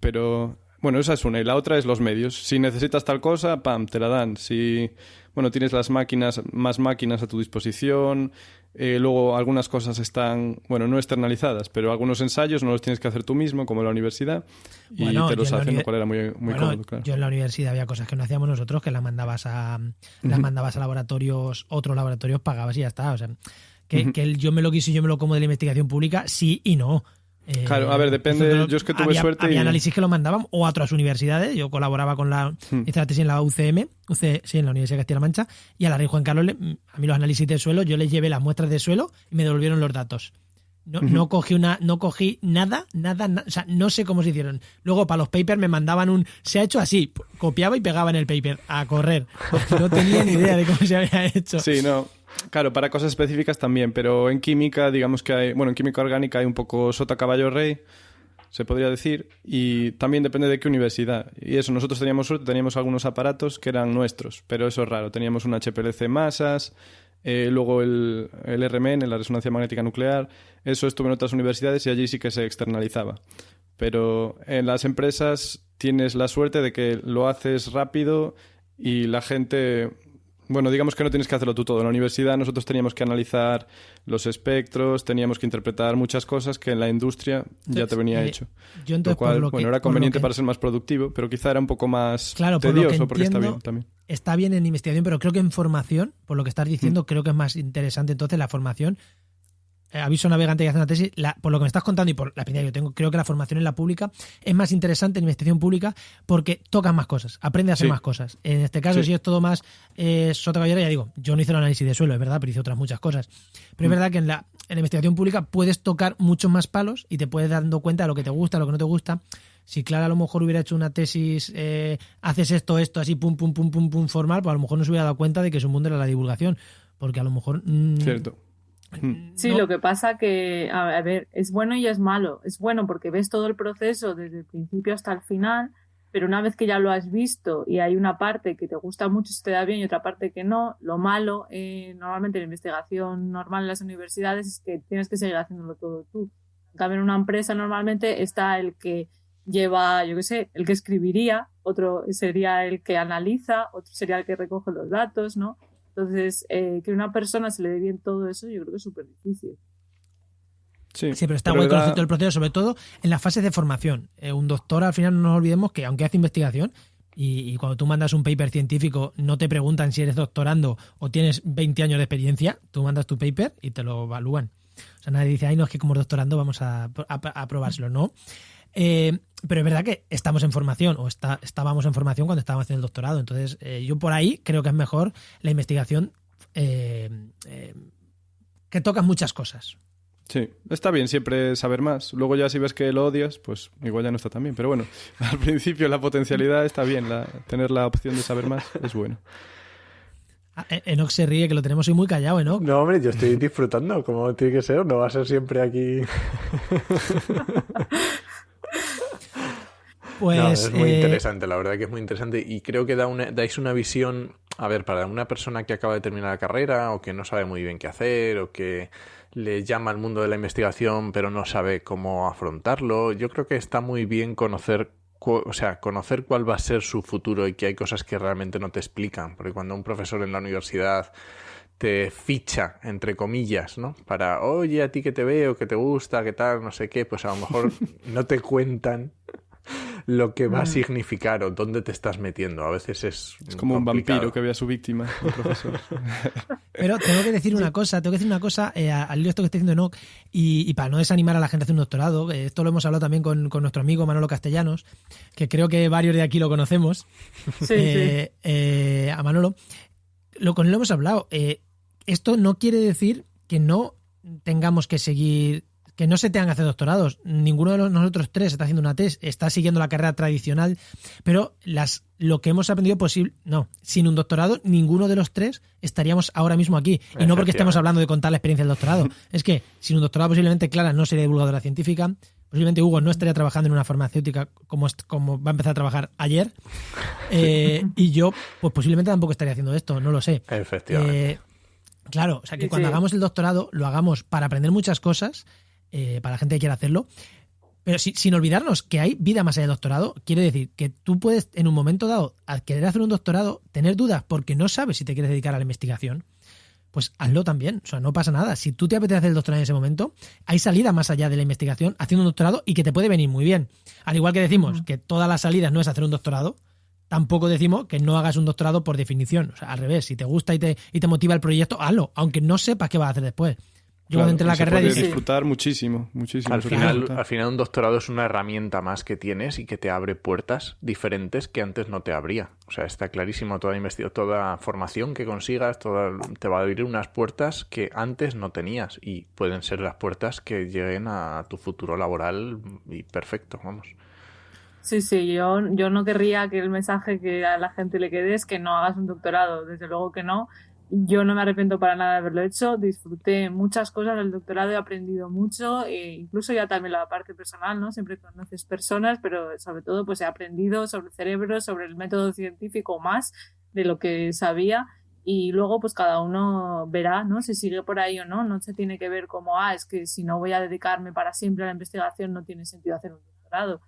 Pero... bueno, esa es una. Y la otra es los medios. Si necesitas tal cosa, ¡pam!, te la dan. Si, bueno, tienes más máquinas a tu disposición. Luego algunas cosas están, bueno, no externalizadas, pero algunos ensayos no los tienes que hacer tú mismo, como en la universidad. Y Bueno, te los yo en la hacen, lo cual era muy Bueno, cómodo, claro. yo en la universidad había cosas que no hacíamos nosotros, que las mandabas a laboratorios, otros laboratorios pagabas y ya está. O sea, que yo me lo quiso y yo me lo como de la investigación pública, sí y no. Claro, a ver, depende. Nosotros Yo es que tuve suerte había y... análisis que lo mandaban o a otras universidades. Yo colaboraba con hice la tesis en la UCM, sí, en la Universidad de Castilla-La Mancha, y a la Rey Juan Carlos, a mí los análisis de suelo, yo les llevé las muestras de suelo y me devolvieron los datos. No cogí nada, o sea, no sé cómo se hicieron. Luego para los papers me mandaban se ha hecho así, copiaba y pegaba en el paper a correr. No tenía ni idea de cómo se había hecho. Sí, no. Claro, para cosas específicas también, pero en química, digamos que hay... bueno, en química orgánica hay un poco sota caballo rey, se podría decir, y también depende de qué universidad. Y eso, nosotros teníamos suerte, teníamos algunos aparatos que eran nuestros, pero eso es raro. Teníamos un HPLC masas, luego el RMN, la resonancia magnética nuclear, eso estuve en otras universidades y allí sí que se externalizaba. Pero en las empresas tienes la suerte de que lo haces rápido y la gente... bueno, digamos que no tienes que hacerlo tú todo. En la universidad nosotros teníamos que analizar los espectros, teníamos que interpretar muchas cosas que en la industria ya te venía hecho. Yo entonces, lo cual, por lo que, bueno, era conveniente para ser más productivo, pero quizá era un poco más tedioso porque está bien también. Está bien en investigación, pero creo que en formación, por lo que estás diciendo, creo que es más interesante entonces la formación. Aviso navegante que hace una tesis, por lo que me estás contando y por la opinión que yo tengo, creo que la formación en la pública es más interesante en investigación pública porque tocas más cosas, aprendes a hacer más cosas. En este caso, si es todo más sota caballero, ya digo, yo no hice el análisis de suelo, es verdad, pero hice otras muchas cosas. Pero es verdad que en la investigación pública puedes tocar muchos más palos y te puedes dando cuenta de lo que te gusta, lo que no te gusta. Si Clara a lo mejor hubiera hecho una tesis, haces esto, así, pum, formal, pues a lo mejor no se hubiera dado cuenta de que su mundo era la divulgación. Porque a lo mejor... Cierto. Sí, no. Lo que pasa que, a ver, es bueno y es malo. Es bueno porque ves todo el proceso desde el principio hasta el final, pero una vez que ya lo has visto y hay una parte que te gusta mucho, se te da bien y otra parte que no, lo malo, normalmente en la investigación normal en las universidades es que tienes que seguir haciéndolo todo tú. En cambio, en una empresa normalmente está el que lleva, yo qué sé, el que escribiría, otro sería el que analiza, otro sería el que recoge los datos, ¿no? Entonces, que a una persona se le dé bien todo eso, yo creo que es súper difícil. Sí, pero está guay conocido el proceso, sobre todo en las fases de formación. Un doctor, al final, no nos olvidemos que aunque hace investigación, y cuando tú mandas un paper científico, no te preguntan si eres doctorando o tienes 20 años de experiencia, tú mandas tu paper y te lo evalúan. O sea, nadie dice, ay, no, es que como doctorando vamos a probárselo, ¿no? Pero es verdad que estamos en formación, o estábamos en formación cuando estábamos haciendo el doctorado. Entonces, yo por ahí creo que es mejor la investigación que tocas muchas cosas. Sí, está bien siempre saber más. Luego ya si ves que lo odias, pues igual ya no está tan bien. Pero bueno, al principio la potencialidad está bien, tener la opción de saber más es bueno. Enoch se ríe, que lo tenemos hoy muy callado, Enoch. No, hombre, yo estoy disfrutando, como tiene que ser, no va a ser siempre aquí... Pues, no, es muy interesante, la verdad que es muy interesante y creo que dais una visión, a ver, para una persona que acaba de terminar la carrera o que no sabe muy bien qué hacer o que le llama al mundo de la investigación pero no sabe cómo afrontarlo. Yo creo que está muy bien conocer cuál va a ser su futuro y que hay cosas que realmente no te explican, porque cuando un profesor en la universidad te ficha, entre comillas, ¿no? Para, oye, a ti que te veo, que te gusta, que tal, no sé qué, pues a lo mejor no te cuentan lo que va a significar o dónde te estás metiendo. A veces es como complicado. un vampiro que ve a su víctima, el profesor. Pero tengo que decir una cosa, al hilo esto que está diciendo Enoch, y para no desanimar a la gente a hacer un doctorado, esto lo hemos hablado también con nuestro amigo Manolo Castellanos, que creo que varios de aquí lo conocemos, a Manolo, con él lo hemos hablado. Esto no quiere decir que no tengamos que seguir, que no se tengan que hacer doctorados. Ninguno de nosotros tres está haciendo una tesis, está siguiendo la carrera tradicional, pero lo que hemos aprendido sin un doctorado, ninguno de los tres estaríamos ahora mismo aquí. Y no porque estemos hablando de contar la experiencia del doctorado. Es que sin un doctorado posiblemente Clara no sería divulgadora científica, posiblemente Hugo no estaría trabajando en una farmacéutica como va a empezar a trabajar ayer, y yo pues posiblemente tampoco estaría haciendo esto, no lo sé. Efectivamente. Claro, o sea que cuando hagamos el doctorado lo hagamos para aprender muchas cosas, para la gente que quiera hacerlo, pero sin olvidarnos que hay vida más allá del doctorado. Quiere decir que tú puedes en un momento dado, al querer hacer un doctorado, tener dudas porque no sabes si te quieres dedicar a la investigación, pues hazlo también, o sea, no pasa nada. Si tú te apetece hacer el doctorado en ese momento, hay salida más allá de la investigación haciendo un doctorado y que te puede venir muy bien. Al igual que decimos que todas las salidas no es hacer un doctorado, tampoco decimos que no hagas un doctorado por definición. O sea, al revés, si te gusta y te motiva el proyecto, hazlo, aunque no sepas qué vas a hacer después. Yo cuando entré en la carrera puedes disfrutar muchísimo. Al final un doctorado es una herramienta más que tienes y que te abre puertas diferentes que antes no te abría. O sea, está clarísimo, toda formación que consigas te va a abrir unas puertas que antes no tenías y pueden ser las puertas que lleguen a tu futuro laboral y perfecto, vamos. Sí, yo no querría que el mensaje que a la gente le quede es que no hagas un doctorado, desde luego que no. Yo no me arrepiento para nada de haberlo hecho, disfruté muchas cosas del doctorado, he aprendido mucho, incluso ya también la parte personal, ¿no? Siempre conoces personas, pero sobre todo pues he aprendido sobre el cerebro, sobre el método científico más de lo que sabía, y luego pues cada uno verá, ¿no? Si sigue por ahí o no, no se tiene que ver como, es que si no voy a dedicarme para siempre a la investigación no tiene sentido hacer un doctorado.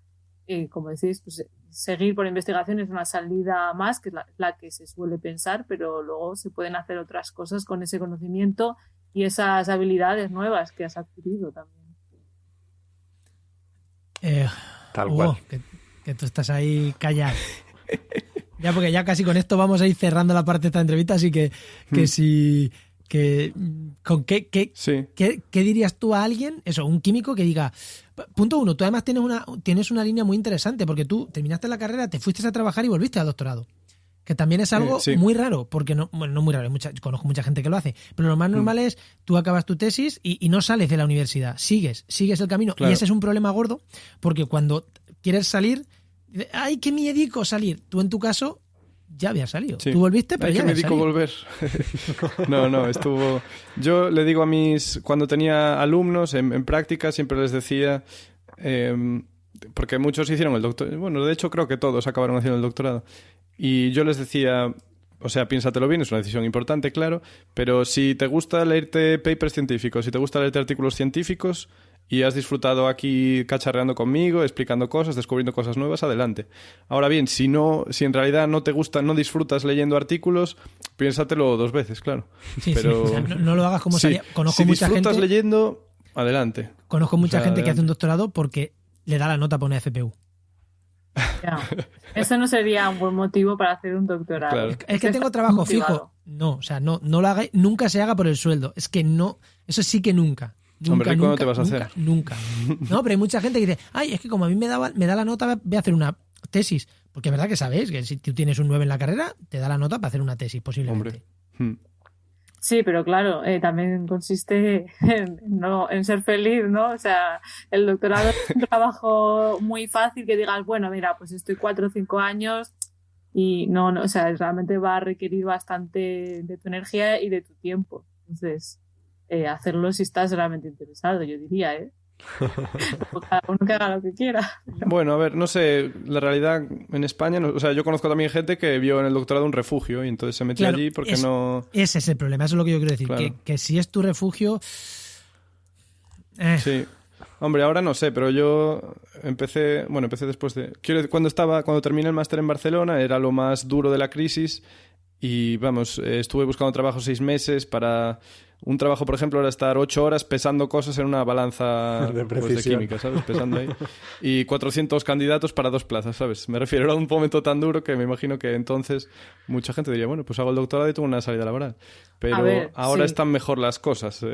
Como decís, pues seguir por investigación es una salida más, que es la que se suele pensar, pero luego se pueden hacer otras cosas con ese conocimiento y esas habilidades nuevas que has adquirido también. Tal cual. Que tú estás ahí callado. Ya, porque ya casi con esto vamos a ir cerrando la parte de esta entrevista, así que si... ¿Con qué dirías tú a alguien, un químico que diga, punto uno, tú además tienes una línea muy interesante porque tú terminaste la carrera, te fuiste a trabajar y volviste al doctorado, que también es algo muy raro, porque no muy raro, conozco mucha gente que lo hace, pero lo más normal es tú acabas tu tesis y no sales de la universidad, sigues el camino, claro. Y ese es un problema gordo, porque cuando quieres salir, ¡ay, qué miedico salir! Tú en tu caso ya había salido. Sí. Tú volviste, pero ya había salido. Volver. No, estuvo... Yo le digo cuando tenía alumnos en práctica, siempre les decía... porque muchos hicieron el doctorado... Bueno, de hecho creo que todos acabaron haciendo el doctorado. Y yo les decía... O sea, piénsatelo bien, es una decisión importante, claro, pero si te gusta leerte papers científicos, si te gusta leerte artículos científicos y has disfrutado aquí cacharreando conmigo, explicando cosas, descubriendo cosas nuevas, adelante. Ahora bien, si en realidad no te gusta, no disfrutas leyendo artículos, piénsatelo 2 veces, claro. Sí, pero o sea, no lo hagas como salía. Conozco mucha gente... Si disfrutas leyendo, adelante. Conozco mucha gente que hace un doctorado porque le da la nota para una FPU. Ya. Eso no sería un buen motivo para hacer un doctorado. Claro. Es que tengo trabajo fijo. No, o sea, no lo haga, nunca se haga por el sueldo. Es que no, eso sí que nunca. Hombre, ¿cuándo te vas a hacer? Nunca. No, pero hay mucha gente que dice, es que como a mí me da la nota, voy a hacer una tesis. Porque es verdad que sabéis que si tú tienes un 9 en la carrera, te da la nota para hacer una tesis, posiblemente. Hombre. Sí, pero claro, también consiste en ser feliz, ¿no? O sea, el doctorado es un trabajo muy fácil que digas, bueno, mira, pues estoy 4 o 5 años y no, o sea, realmente va a requerir bastante de tu energía y de tu tiempo. Entonces, hacerlo si estás realmente interesado, yo diría, Cada uno que haga lo que quiera. Bueno, a ver, no sé, la realidad en España, o sea, yo conozco también gente que vio en el doctorado un refugio y entonces se metió allí porque no... Ese es el problema, eso es lo que yo quiero decir, claro. que si es tu refugio... Sí. Hombre, ahora no sé, pero yo empecé después de... Cuando terminé el máster en Barcelona, era lo más duro de la crisis y, vamos, estuve buscando trabajo 6 meses para un trabajo, por ejemplo, era estar 8 horas pesando cosas en una balanza De pues, de precisión. química, ¿sabes? Pesando ahí. Y 400 candidatos para 2 plazas, ¿sabes? Me refiero a un momento tan duro que me imagino que entonces mucha gente diría, bueno, pues hago el doctorado y tengo una salida laboral. Pero A ver, ahora sí. están mejor las cosas,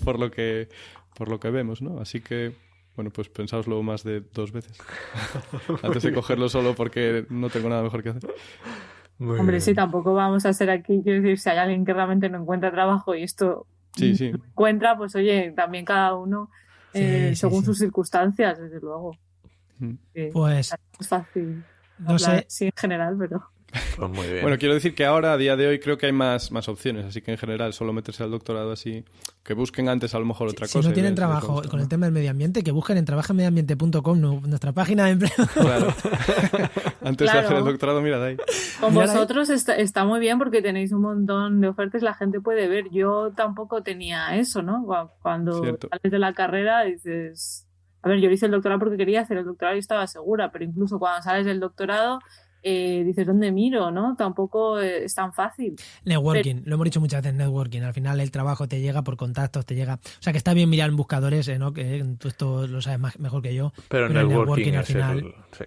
por lo que vemos, ¿no? Así que, bueno, pues pensáoslo más de 2 veces. Antes de cogerlo solo porque no tengo nada mejor que hacer. Muy Hombre, bien. sí, tampoco vamos a ser aquí, quiero decir, si hay alguien que realmente no encuentra trabajo y esto Sí, sí. no encuentra, pues oye, también cada uno Sí, según sí. sus circunstancias, desde luego. Mm. Que Pues es fácil no hablar sé, así en general, pero Pues muy bien. Bueno, quiero decir que ahora, a día de hoy, creo que hay más opciones. Así que, en general, solo meterse al doctorado así... Que busquen antes, a lo mejor, otra si cosa. no y tienen les trabajo gusta, con ¿no? el tema del medio ambiente, que busquen en trabajenmedioambiente.com, nuestra página de empleo. Claro. Antes de Claro. hacer el doctorado, mira de ahí. con Mira, vosotros está muy bien porque tenéis un montón de ofertas, la gente puede ver. Yo tampoco tenía eso, ¿no? Cuando Cierto. sales de la carrera dices... A ver, yo hice el doctorado porque quería hacer el doctorado y estaba segura, pero incluso cuando sales del doctorado dices, ¿dónde miro? ¿No? Tampoco es tan fácil. Networking, lo hemos dicho muchas veces, networking. Al final el trabajo te llega por contactos, te llega... O sea, que está bien mirar en buscadores, ¿no? Que tú esto lo sabes mejor que yo. Pero el networking al es final... sí.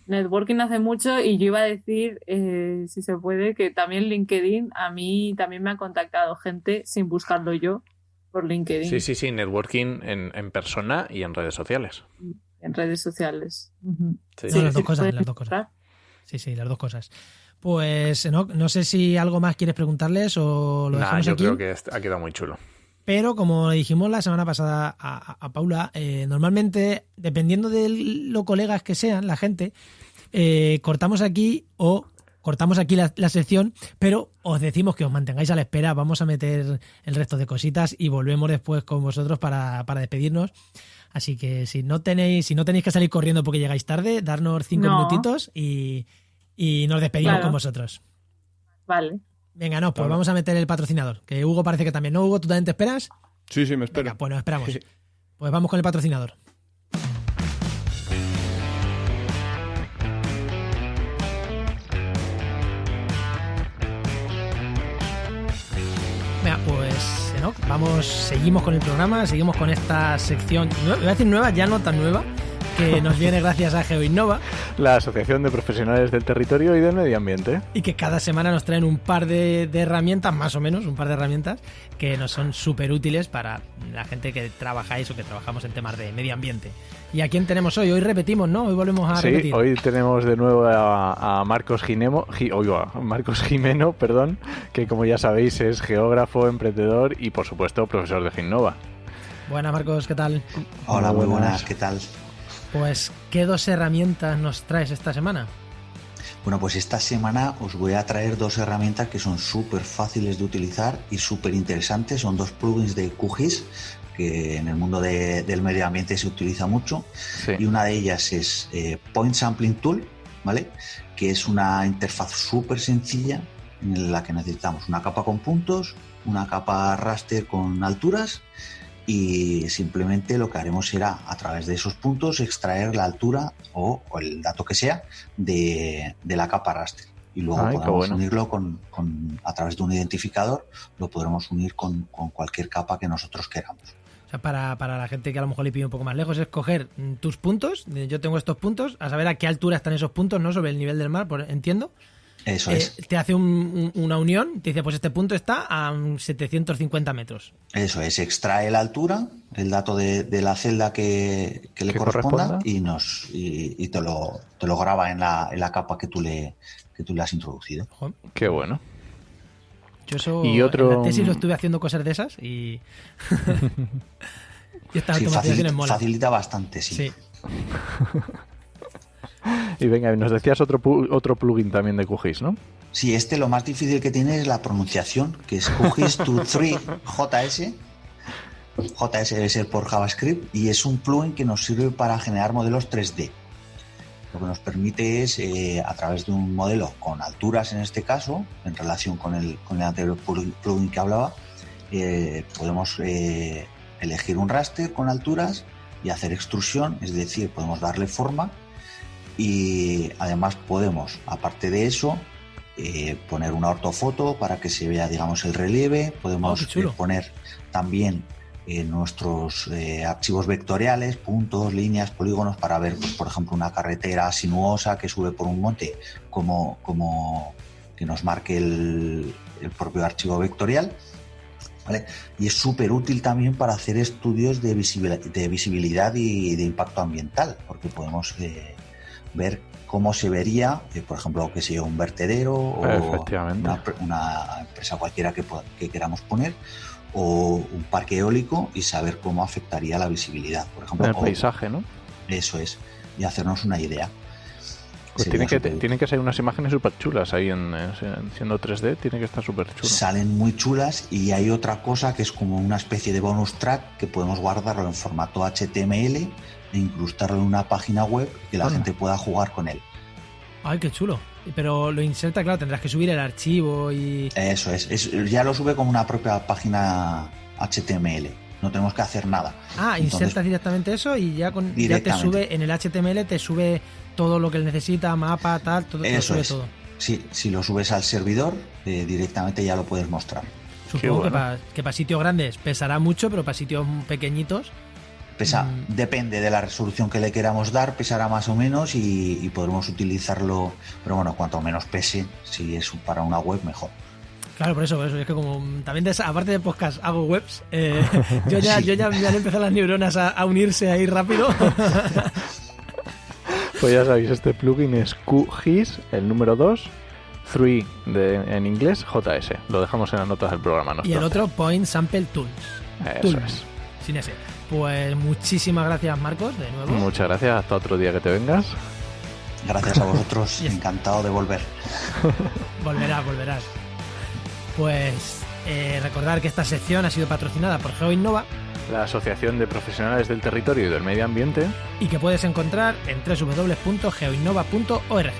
Networking hace mucho y yo iba a decir, si se puede, que también LinkedIn, a mí también me ha contactado gente sin buscarlo yo por LinkedIn, Sí, networking en persona y en redes sociales. en redes sociales. Ujú. Sí. No, las dos cosas, puedes las dos cosas. encontrar. Sí, las dos cosas. Pues no sé si algo más quieres preguntarles o lo Nah, dejamos yo aquí. creo que ha quedado muy chulo. Pero como dijimos la semana pasada a Paula, normalmente, dependiendo de los colegas que sean, la gente, cortamos aquí la sección, pero os decimos que os mantengáis a la espera. Vamos a meter el resto de cositas y volvemos después con vosotros para despedirnos. Así que si no tenéis que salir corriendo porque llegáis tarde, darnos 5 No. minutitos y nos despedimos Claro. con vosotros. Vale. Venga, no, pues Claro. vamos a meter el patrocinador, que Hugo parece que también. ¿No, Hugo? ¿Tú también te esperas? Sí, me espero. Venga, pues nos esperamos. Pues vamos con el patrocinador. Venga, pues seguimos con el programa, seguimos con esta sección, voy a decir nueva, ya no tan nueva, que nos viene gracias a GeoInnova La Asociación de Profesionales del Territorio y del Medio Ambiente. y que cada semana nos traen un par de herramientas, más o menos, un par de herramientas que nos son súper útiles para la gente que trabajáis o que trabajamos en temas de medio ambiente. ¿Y a quién tenemos hoy? Hoy repetimos, ¿no? Hoy volvemos a Sí, repetir. hoy tenemos de nuevo a Marcos Marcos Jimeno, perdón, que como ya sabéis es geógrafo, emprendedor y por supuesto profesor de GeoInnova. Buenas, Marcos, ¿qué tal? Hola, muy buenas. buenas, ¿qué tal? Pues, ¿qué 2 herramientas nos traes esta semana? Bueno, pues esta semana os voy a traer 2 herramientas que son súper fáciles de utilizar y súper interesantes. Son 2 plugins de QGIS que en el mundo del medio ambiente se utiliza mucho. Sí. Y una de ellas es Point Sampling Tool, ¿vale? Que es una interfaz súper sencilla en la que necesitamos una capa con puntos, una capa raster con alturas y simplemente lo que haremos será a través de esos puntos extraer la altura o el dato que sea de la capa raster y luego Ay, qué podemos bueno. unirlo a través de un identificador, lo podremos unir con cualquier capa que nosotros queramos. O sea, para la gente que a lo mejor le pide un poco más lejos, es coger tus puntos, yo tengo estos puntos, a saber a qué altura están esos puntos, ¿no? Sobre el nivel del mar, entiendo. Eso es. Te hace una unión, te dice, pues este punto está a 750 metros. Eso es, extrae la altura, el dato de la celda que le corresponda y te lo graba en la capa que tú le has introducido. Ojo. Qué bueno. Yo eso Y otro- en la tesis lo estuve haciendo cosas de esas y y estas Sí, automatizaciones molan. facilita bastante, sí. Sí. Y venga, nos decías otro plugin también de QGIS, ¿no? Sí, lo más difícil que tiene es la pronunciación, que es QGIS 23 JS. JS debe ser por JavaScript y es un plugin que nos sirve para generar modelos 3D. Lo que nos permite es, a través de un modelo con alturas en este caso, en relación con el anterior plugin que hablaba, podemos elegir un raster con alturas y hacer extrusión, es decir, podemos darle forma y además podemos, aparte de eso, poner una ortofoto para que se vea, digamos, el relieve. Podemos poner también nuestros archivos vectoriales, puntos, líneas, polígonos, para ver, pues, por ejemplo, una carretera sinuosa que sube por un monte, como que nos marque el propio archivo vectorial, ¿vale? Y es súper útil también para hacer estudios de visibilidad y de impacto ambiental, porque podemos ver cómo se vería, por ejemplo, que sea un vertedero o una empresa cualquiera que queramos poner, o un parque eólico, y saber cómo afectaría la visibilidad, por ejemplo. El paisaje, ¿no? Eso es, y hacernos una idea. Pues tienen que ser unas imágenes súper chulas ahí, siendo 3D, tiene que estar súper chulo. Salen muy chulas, y hay otra cosa que es como una especie de bonus track que podemos guardarlo en formato HTML e incrustarlo en una página web que la gente pueda jugar con él. ¡Ay, qué chulo! Pero lo inserta, claro, tendrás que subir el archivo y... Eso ya lo sube como una propia página HTML. No tenemos que hacer nada. Insertas directamente eso y ya te sube en el HTML, te sube todo lo que él necesita, mapa, tal, todo. Eso sube es. Todo. Sí, si lo subes al servidor, directamente ya lo puedes mostrar. Supongo que para sitios grandes pesará mucho, pero para sitios pequeñitos... Depende de la resolución que le queramos dar, pesará más o menos, y podremos utilizarlo, pero bueno, cuanto menos pese, si es para una web, mejor. Claro, por eso, es que como también aparte de podcast hago webs, yo ya me han empezado las neuronas a unirse ahí rápido. Pues ya sabéis, este plugin es QGIS, el número 2, 3 en inglés, JS. Lo dejamos en las notas del programa. Y el otro, Point Sample Tools. Eso es. Sin ese. Pues muchísimas gracias, Marcos, de nuevo. Muchas gracias, hasta otro día que te vengas. Gracias a vosotros, encantado de volver. Volverás. Pues recordar que esta sección ha sido patrocinada por GeoInnova, la Asociación de Profesionales del Territorio y del Medio Ambiente, y que puedes encontrar en www.geoinnova.org.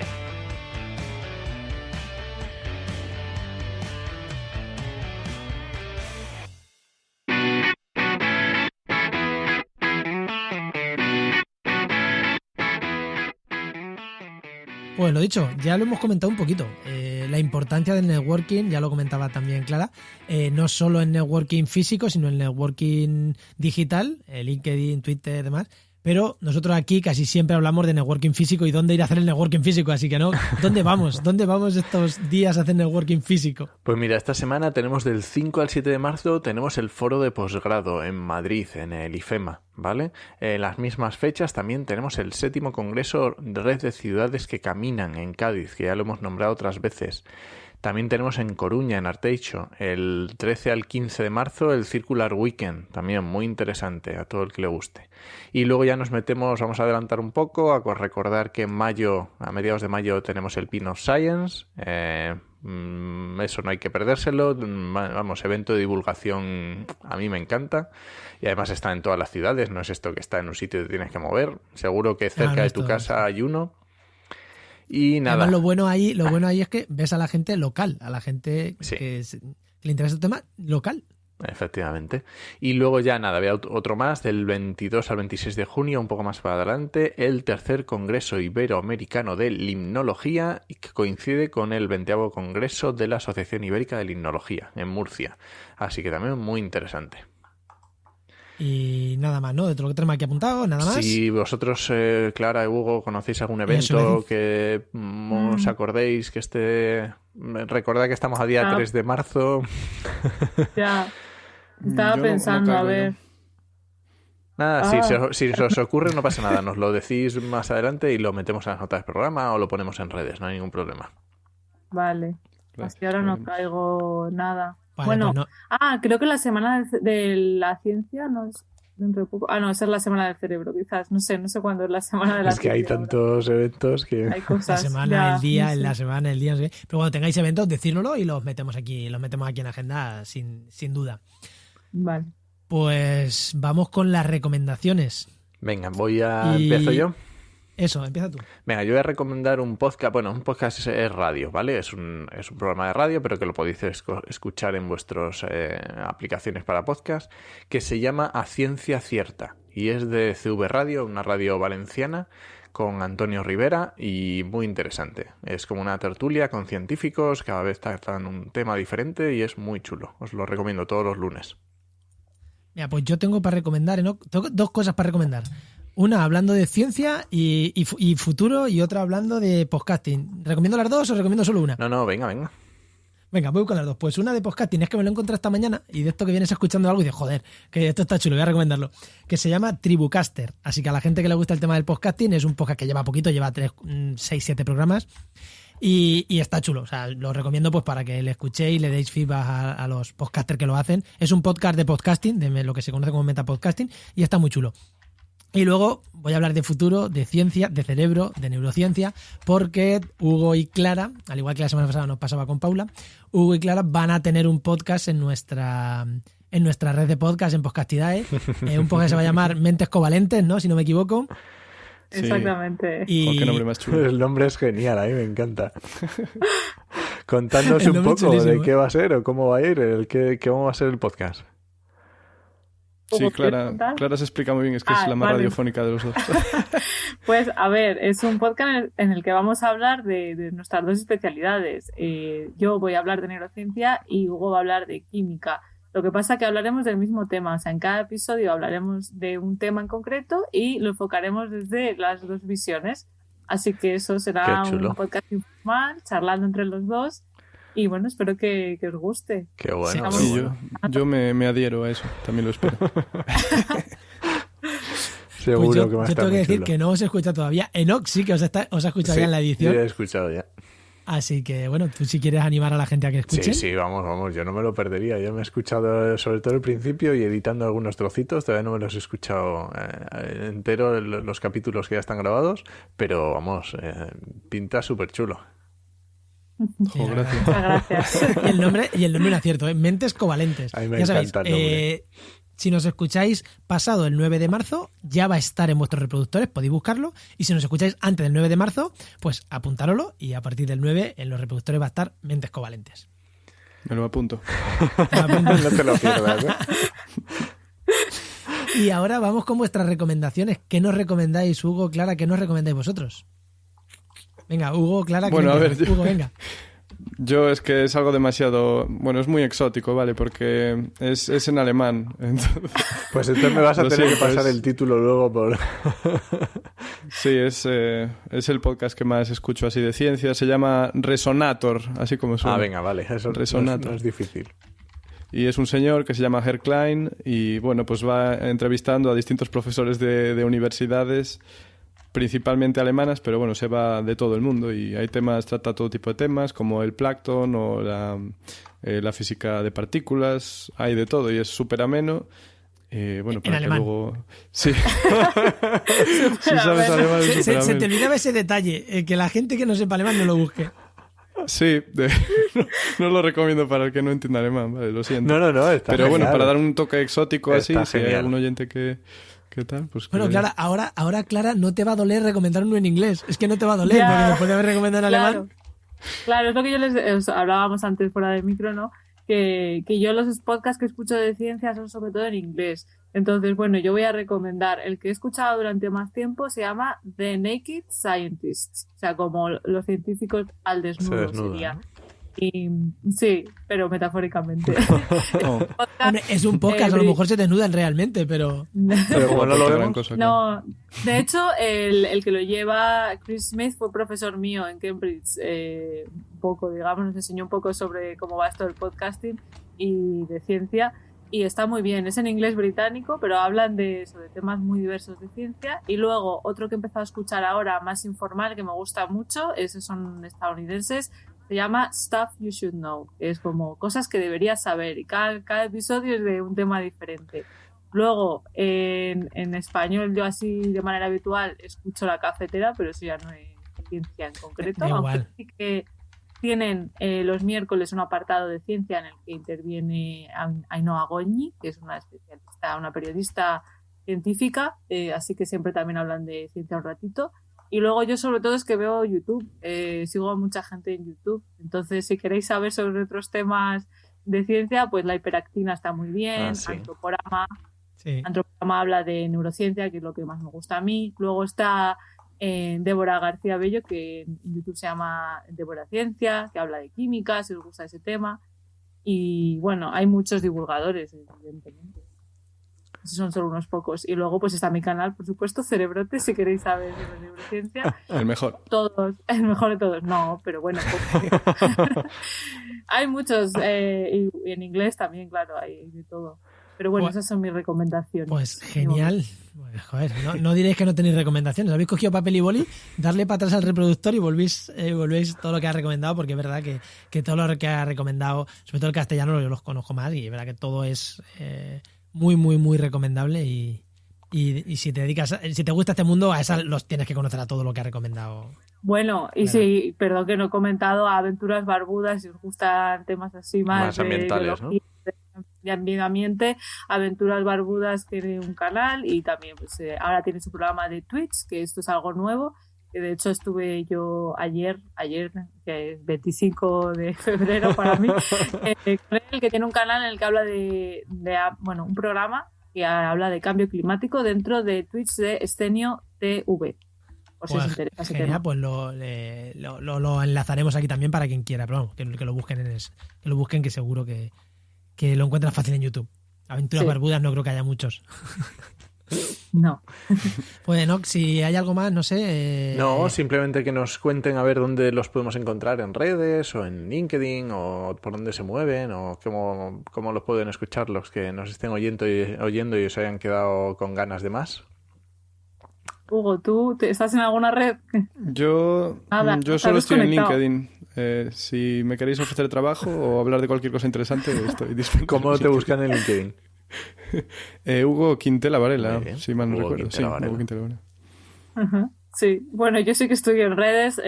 Pues lo dicho, ya lo hemos comentado un poquito. La importancia del networking, ya lo comentaba también Clara, no solo en networking físico, sino en networking digital, LinkedIn, Twitter y demás. Pero nosotros aquí casi siempre hablamos de networking físico y dónde ir a hacer el networking físico, así que no, ¿dónde vamos? ¿Dónde vamos estos días a hacer networking físico? Pues mira, esta semana tenemos del 5 al 7 de marzo, tenemos el foro de posgrado en Madrid, en el IFEMA, ¿vale? En las mismas fechas también tenemos el 7º Congreso Red de Ciudades que Caminan en Cádiz, que ya lo hemos nombrado otras veces. También tenemos en Coruña, en Arteixo, el 13 al 15 de marzo, el Circular Weekend, también muy interesante a todo el que le guste. Y luego ya nos metemos, vamos a adelantar un poco, a recordar que en mayo, a mediados de mayo, tenemos el Pin of Science, eso no hay que perdérselo, vamos, evento de divulgación, a mí me encanta, y además está en todas las ciudades, no es esto que está en un sitio que te tienes que mover, seguro que cerca de tu casa hay uno. Y nada. Además, lo bueno ahí es que ves a la gente local, a la gente que le interesa el tema local. Efectivamente. Y luego ya nada, había otro más del 22 al 26 de junio, un poco más para adelante, el tercer Congreso Iberoamericano de Limnología, y que coincide con el 20º Congreso de la Asociación Ibérica de Limnología en Murcia. Así que también muy interesante. Y nada más, ¿no? De todo lo que tenemos aquí apuntado, nada más. Si vosotros, Clara y Hugo, conocéis algún evento que os acordéis que recordad que estamos a día 3 de marzo. Ya, estaba pensando, a ver. Nada, si os ocurre no pasa nada, nos lo decís más adelante y lo metemos en las notas del programa o lo ponemos en redes, no hay ningún problema. Vale, es que ahora no caigo nada. Vale, bueno, pues no. Creo que la semana de la ciencia no es dentro de poco. No, esa es la semana del cerebro, quizás. No sé cuándo es la semana de la ciencia. Es que hay tantos eventos que... Hay cosas. La semana, el día, en la semana, el día, no sé qué. Pero cuando tengáis eventos, decírnoslo y los metemos aquí en agenda sin duda. Vale. Pues vamos con las recomendaciones. Venga, ¿empiezo yo? Eso, empieza tú. Venga, yo voy a recomendar un podcast. Bueno, un podcast es radio, ¿vale? Es un programa de radio, pero que lo podéis escuchar en vuestras aplicaciones para podcast, que se llama A Ciencia Cierta. Y es de CV Radio, una radio valenciana, con Antonio Rivera y muy interesante. Es como una tertulia con científicos, cada vez tratan un tema diferente y es muy chulo. Os lo recomiendo todos los lunes. Mira, pues yo tengo para recomendar, ¿no? Tengo dos cosas para recomendar. Una hablando de ciencia y futuro y otra hablando de podcasting. ¿Recomiendo las dos o recomiendo solo una? No, venga. Venga, voy con las dos. Pues una de podcasting es que me lo he encontrado esta mañana y de esto que vienes escuchando algo y dices, joder, que esto está chulo, voy a recomendarlo. Que se llama Tribucaster. Así que a la gente que le gusta el tema del podcasting, es un podcast que lleva poquito, lleva 6, 7 programas y está chulo. O sea, lo recomiendo pues para que le escuchéis y le deis feedback a los podcasters que lo hacen. Es un podcast de podcasting, de lo que se conoce como metapodcasting, y está muy chulo. Y luego voy a hablar de futuro, de ciencia, de cerebro, de neurociencia, porque Hugo y Clara, al igual que la semana pasada nos pasaba con Paula, Hugo y Clara van a tener un podcast en nuestra red de podcast, en Podcastidae. Un podcast que se va a llamar Mentes Covalentes, ¿no? Si no me equivoco. Sí. Exactamente. Oh, qué nombre más chulo. El nombre es genial, a mí me encanta. Contadnos El un nombre poco chulísimo, de qué va a ser o cómo va a ir, cómo va a ser el podcast. Sí, ¿Cómo quieres Clara contar? se explica muy bien, es que es la más vale. radiofónica de los dos. Pues a ver, es un podcast en el que vamos a hablar de nuestras dos especialidades. Yo voy a hablar de neurociencia y Hugo va a hablar de química. Lo que pasa es que hablaremos del mismo tema, o sea, en cada episodio hablaremos de un tema en concreto y lo enfocaremos desde las dos visiones. Así que eso será Qué chulo. un podcast informal, charlando entre los dos. Y bueno, espero que os guste. Qué bueno. Sí, qué Sí, bueno. yo me adhiero a eso, también lo espero. Seguro Pues yo que va a tengo estar que muy decir chulo. que no os he escuchado todavía. Enoch sí que os ha escuchado ya en la Yo edición. ya he escuchado ya. Así que, bueno, tú si quieres animar a la gente a que escuchen. Sí, vamos, yo no me lo perdería. Yo me he escuchado sobre todo el principio y editando algunos trocitos, todavía no me los he escuchado entero los capítulos que ya están grabados, pero vamos, pinta súper chulo. Jo, gracias. Muchas gracias. Y el nombre un acierto, ¿eh? Mentes Covalentes. A mí me Ya sabéis, encanta el nombre. si nos escucháis pasado el 9 de marzo, ya va a estar en vuestros reproductores, podéis buscarlo. Y si nos escucháis antes del 9 de marzo, pues apuntároslo y a partir del 9 en los reproductores va a estar Mentes Covalentes. Me lo apunto. No te lo pierdas, ¿eh? Y ahora vamos con vuestras recomendaciones. ¿Qué nos recomendáis, Hugo, Clara? ¿Qué nos recomendáis vosotros? Venga, Hugo, Clara. ¿quién Bueno, a empieza? ver, yo- Hugo, venga. Yo es que es algo demasiado... Bueno, es muy exótico, ¿vale? Porque es en alemán. Entonces, Pues entonces me vas a Lo tener que siento, pasar es- el título luego por... sí, es el podcast que más escucho así de ciencia. Se llama Resonator, así como suena. Ah, venga, vale, eso Resonator. no es difícil. Y es un señor que se llama Herr Klein y, bueno, pues va entrevistando a distintos profesores de universidades, principalmente alemanas, pero bueno, se va de todo el mundo y hay temas, trata todo tipo de temas, como el plancton o la física de partículas, hay de todo y es súper ameno. Bueno, para que alemán. luego... Sí. Si sabes alemán, es súper Se te ameno. olvidaba ese detalle, que la gente que no sepa alemán no lo busque. Sí, no lo recomiendo para el que no entienda alemán, vale, lo siento. No, está Pero bueno, genial. para dar un toque exótico así, Está si hay genial. algún oyente que tal, pues... Bueno, que- Clara, ahora Clara, no te va a doler recomendar uno en inglés. Es que no te va a doler, Ya. porque después de haber recomendado en Claro. alemán... Claro, es lo que os hablábamos antes fuera del micro, ¿no? Que yo los podcasts que escucho de ciencia son sobre todo en inglés. Entonces, bueno, yo voy a recomendar el que he escuchado durante más tiempo, se llama The Naked Scientists, o sea, como los científicos al Se desnudo desnuda, sería. ¿no? Y sí, pero metafóricamente. Oh, Hombre, es un podcast, a lo Bri- mejor se desnudan realmente, pero... Pero como no lo gran vemos... cosa, claro. No, de hecho, el que lo lleva, Chris Smith, fue profesor mío en Cambridge, un poco, digamos, nos enseñó un poco sobre cómo va esto del podcasting y de ciencia, y está muy bien. Es en inglés británico, pero hablan de eso, de temas muy diversos de ciencia. Y luego, otro que he empezado a escuchar ahora, más informal, que me gusta mucho, esos son estadounidenses, se llama Stuff You Should Know, que es como cosas que deberías saber, y cada episodio es de un tema diferente. Luego, en español, yo así de manera habitual escucho La Cafetera, pero eso ya no es ciencia en concreto, Da igual. aunque sí que tienen los miércoles un apartado de ciencia en el que interviene Ainhoa Goñi, que es una especialista, una periodista científica, así que siempre también hablan de ciencia un ratito. Y luego yo sobre todo es que veo YouTube, sigo a mucha gente en YouTube, entonces si queréis saber sobre otros temas de ciencia, pues la hiperactina está muy bien, Ah, sí. Antroporama Sí. habla de neurociencia, que es lo que más me gusta a mí. Luego está Débora García Bello, que en YouTube se llama Débora Ciencia, que habla de química, si os gusta ese tema. Y bueno, hay muchos divulgadores, evidentemente. Esos son solo unos pocos. Y luego pues está mi canal, por supuesto, Cerebrotes, si queréis saber de neurociencia. El mejor. Todos, el mejor de todos. No, pero bueno. Hay muchos, y en inglés también, claro, hay de todo. Pero bueno, Pues- esas son mis recomendaciones. Pues genial. Bueno, joder, no diréis que no tenéis recomendaciones. Habéis cogido papel y boli, darle para atrás al reproductor y volvéis todo lo que ha recomendado, porque es verdad que todo lo que ha recomendado, sobre todo el castellano, yo los conozco más y es verdad que todo es muy, muy, muy recomendable y si te dedicas, si te gusta este mundo, a esas los tienes que conocer a todo lo que ha recomendado. Bueno, y Claro. sí, perdón que no he comentado, Aventuras Barbudas, si os gustan temas así Más ambientales, ¿no? de medio ambiente, Aventuras Barbudas tiene un canal y también pues, ahora tiene su programa de Twitch, que esto es algo nuevo, que de hecho estuve yo ayer, que es 25 de febrero para mí, con él, que tiene un canal en el que habla bueno, un programa que habla de cambio climático dentro de Twitch de Escenio TV. Por si os Pues interesa ese genial, tema. pues lo enlazaremos aquí también para quien quiera, pero vamos, que lo busquen que lo busquen, que seguro que lo encuentran fácil en YouTube. Aventuras Sí. Barbudas no creo que haya muchos. No. Pues no, si hay algo más, no sé. No, simplemente que nos cuenten a ver dónde los podemos encontrar en redes o en LinkedIn o por dónde se mueven o cómo los pueden escuchar los que nos estén oyendo y os hayan quedado con ganas de más. Hugo, ¿tú estás en alguna red? Yo Nada, solo estás estoy en desconectado. LinkedIn. Si me queréis ofrecer trabajo o hablar de cualquier cosa interesante, estoy disponible. ¿Cómo te buscan en LinkedIn? Hugo Quintela Varela, Muy bien. si mal no Hugo recuerdo. Quintela Sí, Varela. Hugo Quintela Varela. Ajá. Sí, bueno, yo sí que estoy en redes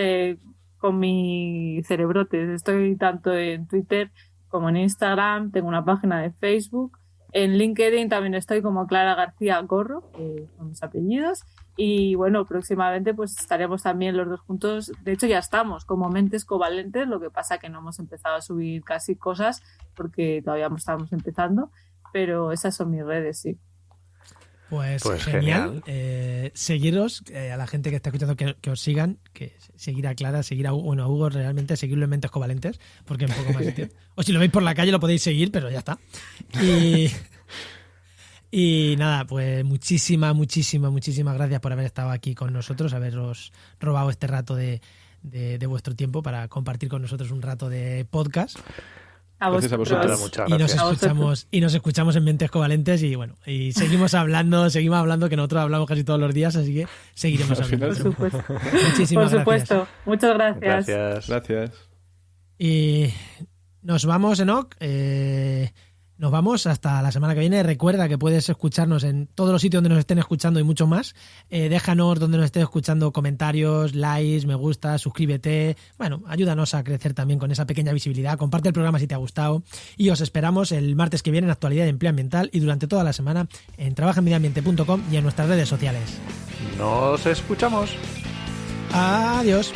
con mi Cerebrotes. Estoy tanto en Twitter como en Instagram. Tengo una página de Facebook. En LinkedIn también estoy como Clara García Gorro, que son mis apellidos. Y bueno, próximamente pues estaremos también los dos juntos. De hecho, ya estamos como Mentes Covalentes. Lo que pasa que no hemos empezado a subir casi cosas porque todavía estamos empezando. Pero esas son mis redes, sí. Pues genial. genial. Seguiros, a la gente que está escuchando, que os sigan, que seguir a Clara, seguir a Hugo, bueno, a Hugo realmente, seguirlo en Mentes Covalentes, porque es un poco más sitio. O si lo veis por la calle lo podéis seguir, pero ya está. Y nada, pues muchísimas gracias por haber estado aquí con nosotros, haberos robado este rato de vuestro tiempo para compartir con nosotros un rato de podcast. Gracias a vosotros. Nada, muchas Y gracias. nos escuchamos en Mentes Covalentes y bueno, y seguimos hablando que nosotros hablamos casi todos los días, así que seguiremos Al final, hablando. Por supuesto. Muchísimas Por supuesto. gracias. Muchas gracias. Gracias. Gracias. Y nos vamos, Enoch. Nos vamos hasta la semana que viene. Recuerda que puedes escucharnos en todos los sitios donde nos estén escuchando y mucho más. Déjanos donde nos estés escuchando comentarios, likes, me gusta, suscríbete. Bueno, ayúdanos a crecer también con esa pequeña visibilidad. Comparte el programa si te ha gustado. Y os esperamos el martes que viene en Actualidad y Empleo Ambiental y durante toda la semana en trabajaenmedioambiente.com y en nuestras redes sociales. Nos escuchamos. Adiós.